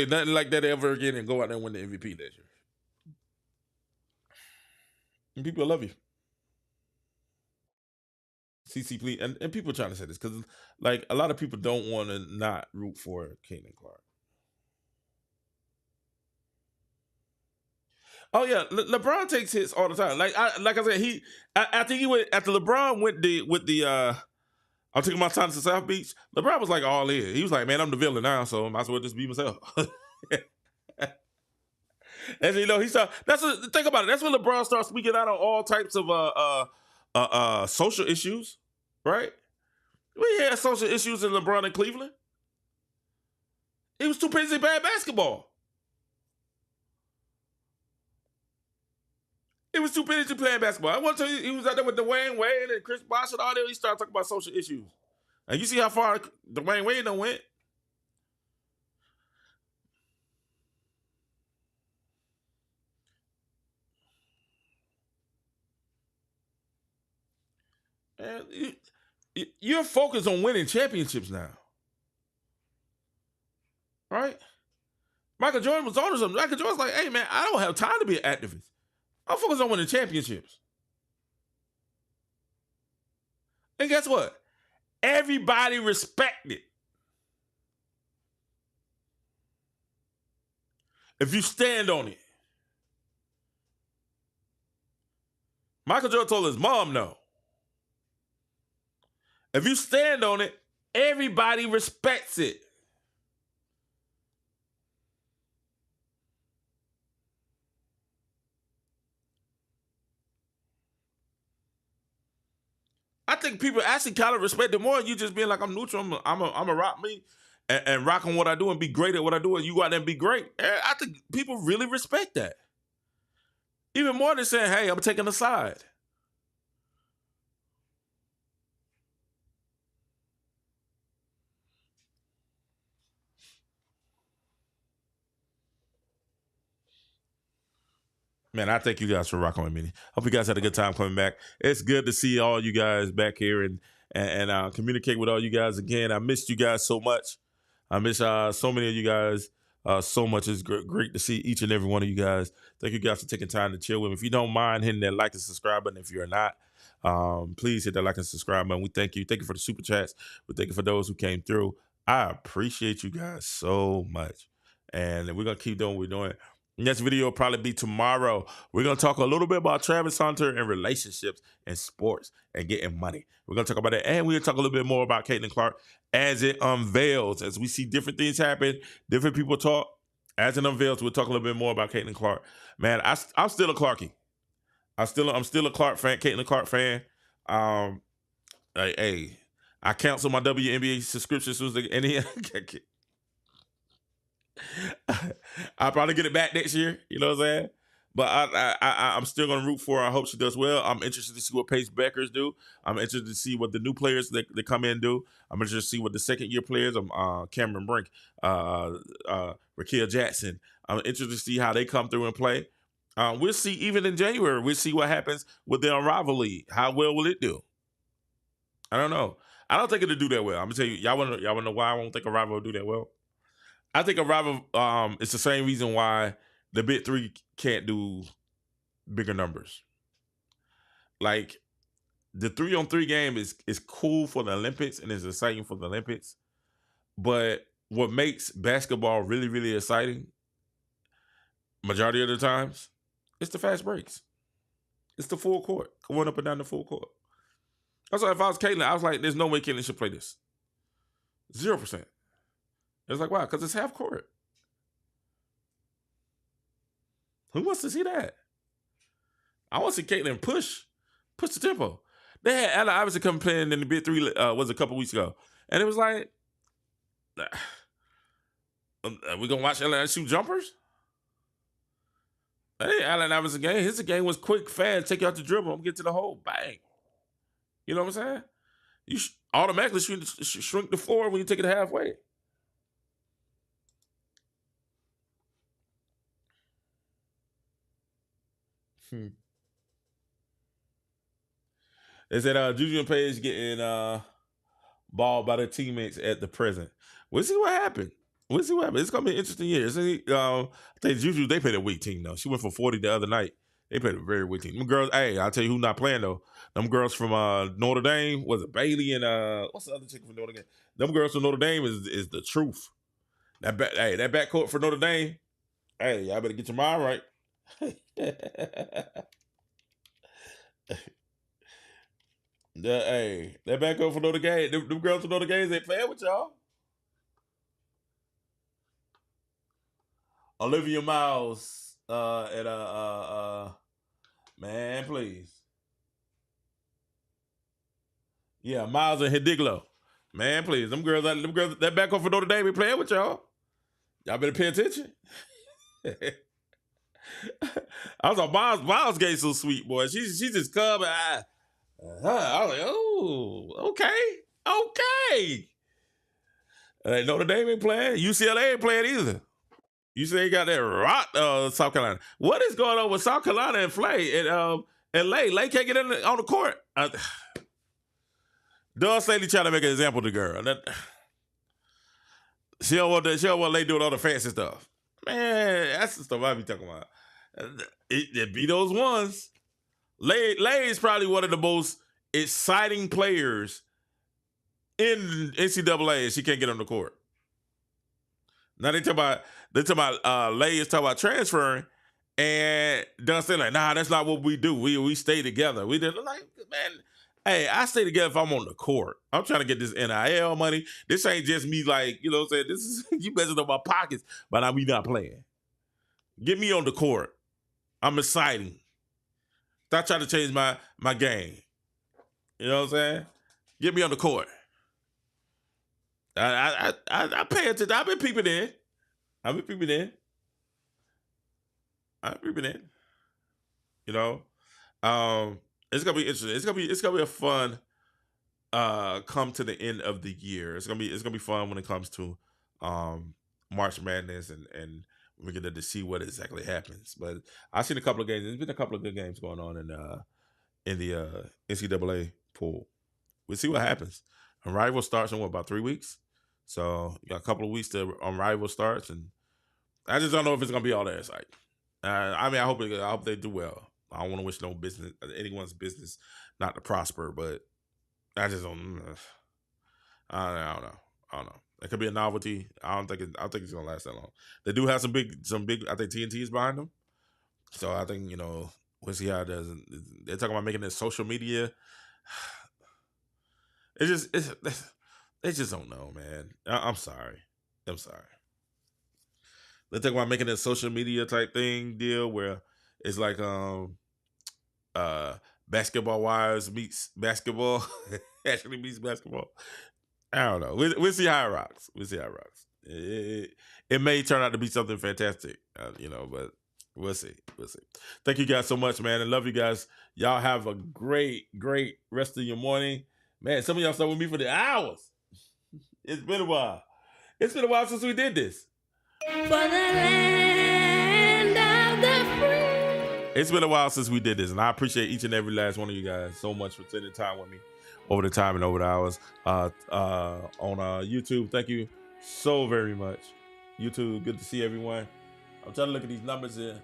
nothing like that ever again, and go out there and win the MVP next year. And people love you. CC, please, and people trying to say this because like a lot of people don't want to not root for Caitlin Clark. Oh yeah, LeBron takes hits all the time. Like I said, after LeBron went with the I'm taking my time to South Beach. LeBron was like all in. He was like, man, I'm the villain now, so I might as well just be myself. And he started. Think about it. That's when LeBron started speaking out on all types of social issues, right? We had social issues in LeBron in Cleveland. He was too busy playing basketball. He was too busy playing basketball. I want to tell you, he was out there with Dwayne Wade and Chris Bosh and all that. He started talking about social issues. And you see how far Dwayne Wade done went. And you're focused on winning championships now. Right? Michael Jordan was on something. Michael Jordan was like, hey, man, I don't have time to be an activist. I'm focused on winning championships. And guess what? Everybody respected. If you stand on it. Michael Jordan told his mom no. If you stand on it, everybody respects it. I think people actually kind of respect it more than you just being like, I'm neutral, I'm a rock me and rock on what I do and be great at what I do, and you go out there and be great. I think people really respect that. Even more than saying, hey, I'm taking a side. Man, I thank you guys for rocking with me. Hope you guys had a good time coming back. It's good to see all you guys back here and communicate with all you guys again. I missed you guys so much. I miss so many of you guys so much. It's great to see each and every one of you guys. Thank you guys for taking time to chill with me. If you don't mind hitting that like and subscribe button, if you're not, please hit that like and subscribe button. We thank you. Thank you for the super chats. We thank you for those who came through. I appreciate you guys so much. And we're going to keep doing what we're doing. Next video will probably be tomorrow. We're going to talk a little bit about Travis Hunter and relationships and sports and getting money. We're going to talk about that. And we're going to talk a little bit more about Caitlin Clark as it unveils. As we see different things happen, different people talk. As it unveils, we'll talk a little bit more about Caitlin Clark. Man, I'm still a Clarkie. I'm still a Clark fan, Caitlin Clark fan. Hey, I cancel my WNBA subscription soon as any. I'll probably get it back next year. You know what I'm saying? But I'm still going to root for her. I hope she does well. I'm interested to see what Pace Beckers do. I'm interested to see what the new players that come in do. I'm interested to see what the second-year players, Cameron Brink, Raquel Jackson. I'm interested to see how they come through and play. We'll see even in January. We'll see what happens with the Unrivaled League. How well will it do? I don't know. I don't think it'll do that well. I'm going to tell you, y'all want to know why I don't think Unrivaled will do that well? I think Unrivaled it's the same reason why the Big Three can't do bigger numbers. Like, the 3-on-3 game is cool for the Olympics and is exciting for the Olympics. But what makes basketball really, really exciting, majority of the times, it's the fast breaks. It's the full court, going up and down the full court. That's why if I was Caitlin, I was like, there's no way Caitlin should play this. 0%. It's like, wow, because it's half court. Who wants to see that? I want to see Caitlin push. push the tempo. They had Allen Iverson come playing in the Big Three was a couple weeks ago, and it was like, we gonna watch Allen shoot jumpers? That ain't Allen Iverson game. His game was quick, fast, take you out the dribble, get to the hole, bang. You know what I'm saying? You automatically shrink the floor when you take it halfway. They said Juju and Page getting balled by their teammates at the present. We'll see what happened. It's gonna be an interesting year. I think Juju, they played a weak team though. She went for 40 the other night. They played a very weak team. Them girls, hey, I'll tell you who's not playing though. Them girls from Notre Dame, was it Bailey and what's the other chick from Notre Dame? Them girls from Notre Dame is the truth. That backcourt for Notre Dame. Hey, y'all better get your mind right. That backcourt for Notre Dame. Them girls from Notre Dame, they playing with y'all. Olivia Miles at man, please. Yeah, Miles and Hidiglo. Man, please. Them girls that backcourt for Notre Dame be playing with y'all. Y'all better pay attention. I was on Miles game so sweet, boy. She just come and I was like, oh, okay. Notre Dame ain't playing. UCLA ain't playing either. You say you got that rock, South Carolina. What is going on with South Carolina and Flay and Lay can't get on the court. Doug Staley trying to make an example of the girl. She don't want Lay doing all the fancy stuff. Man, that's the stuff I be talking about. It be those ones. Lay is probably one of the most exciting players in NCAA, and she can't get on the court. Now they talk about Lay is talking about transferring, and Dunn say like, nah, that's not what we do. We stay together. We did like, man, hey, I stay together if I'm on the court. I'm trying to get this NIL money. This ain't just me like, you know what I'm saying? This is you messing up my pockets, but we not playing. Get me on the court. I'm exciting. Stop trying to change my game. You know what I'm saying? Get me on the court. I pay attention. I've been peeping in. You know, it's gonna be interesting. It's gonna be a fun come to the end of the year. It's gonna be fun when it comes to March Madness and we get to see what exactly happens. But I've seen a couple of games. There's been a couple of good games going on in the NCAA pool. We'll see what happens. Arrival starts in about 3 weeks. So you got a couple of weeks till Arrival starts, and I just don't know if it's gonna be all that exciting. I mean, I hope they do well. I don't want to wish anyone's business not to prosper, but I just don't. I don't know. It could be a novelty. I don't think it's gonna last that long. They do have some big. I think TNT is behind them, so I think we'll see how it does. They're talking about making it social media. They just don't know, man. I'm sorry. They're talking about making it a social media type deal where it's like Basketball Wives meets basketball. Actually meets basketball. I don't know. We'll see how it rocks. It may turn out to be something fantastic, but we'll see. Thank you guys so much, man. I love you guys. Y'all have a great rest of your morning. Man, some of y'all stuck with me for the hours. It's been a while. It's been a while since we did this. For the land of the free. It's been a while since we did this, and I appreciate each and every last one of you guys so much for spending time with me over the time and over the hours on YouTube. Thank you so very much. YouTube, good to see everyone. I'm trying to look at these numbers here.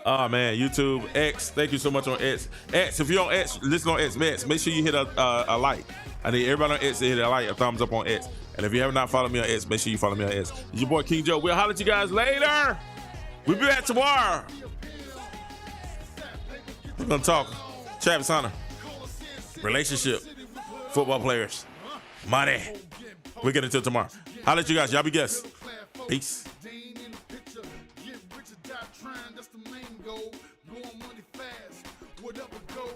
Oh man, YouTube, X, thank you so much on X. X, if you're on X, listen on X, man, make sure you hit a like. I need everybody on X to hit a like, a thumbs up on X. And if you have not followed me on X, make sure you follow me on X. It's your boy King Joe. We'll holler at you guys later. We'll be back tomorrow. We're gonna talk Travis Hunter, relationship, football players, money. We'll get into it tomorrow. Holler at you guys. Y'all be guests. Peace. That's the main goal. Blowing money fast, whatever goes.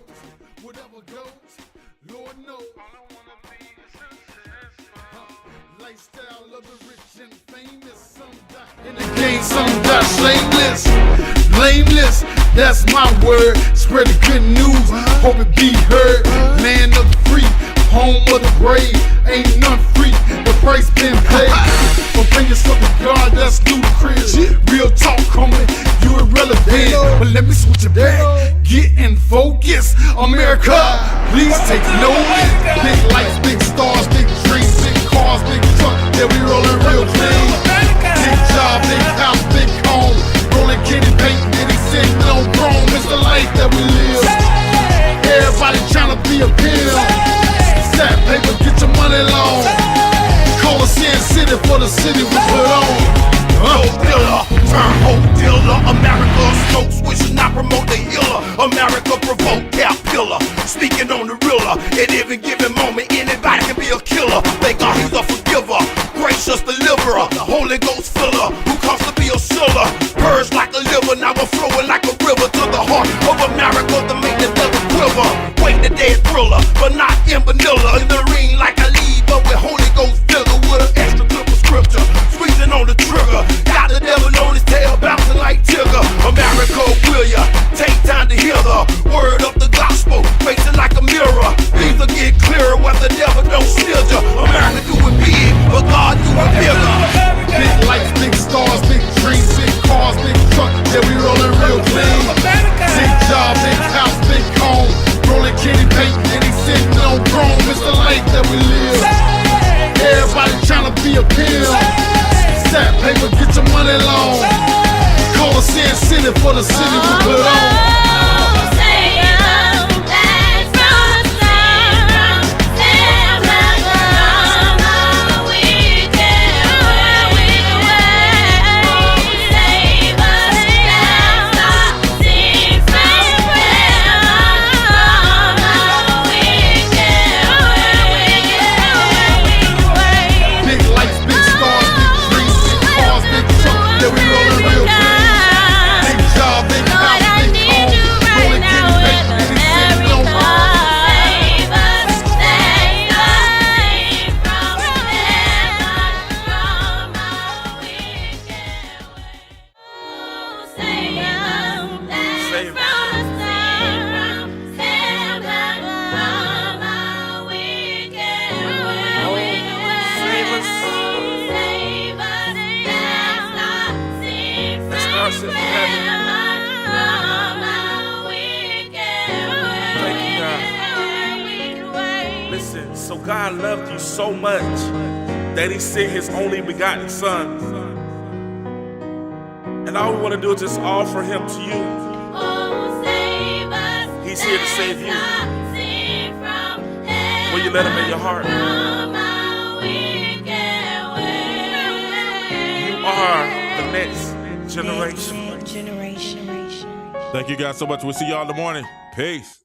shameless, blameless. That's my word. Spread the good news. Hope it be heard. Land of the free, home of the brave. Ain't none free. The price been paid. Opinions of the God, that's ludicrous. Real talk, homie, you irrelevant. But let me switch it back. Get in focus. America, please take notice. Big lights, big stars, big dreams, big cars, big trucks. Yeah, we rolling real clean. Big job, big house, big home. Rolling candy paint, getting sick, no chrome. It's the life that we live. Everybody tryna be a pill. Stack paper, get your money long. Call us in city for the city we put on. Hope dealer, turn hope dealer. America smoke switch, not promote the healer. America provoke cap killer. Speaking on the realer, at every given moment, anybody can be a killer. Thank God he's a forgiver, gracious deliverer, the Holy Ghost filler, who comes to be a siller. Purge like a liver, now we're flowing like a river to the heart of America to make the devil quiver. Wait the dead thriller, but not in vanilla. In the ring like a lead, but with Holy Ghost vigor, with an extra clip of scripture, squeezing on the trigger. Got the devil on his tail, bouncing like Tigger. America, will ya take time to hear the word of the gospel, face it like a mirror. Things will get clearer when the devil don't steal ya. America do it big, but God do it bigger. Big lights, big stars, big dreams, big cars, big trucks. Yeah, we rolling real clean. Big job, big house, big home. Rolling candy paint, getting sick, no chrome. It's the life that we live. Everybody tryna be a pill. Stack paper, get your money long. Call us in city for the city we put on. Listen, so God loved you so much that he sent his only begotten son. And all we want to do is just offer him to you. He's here to save you. Will you let him in your heart? You are the next generation. Generation. Thank you guys so much. We'll see y'all in the morning. Peace.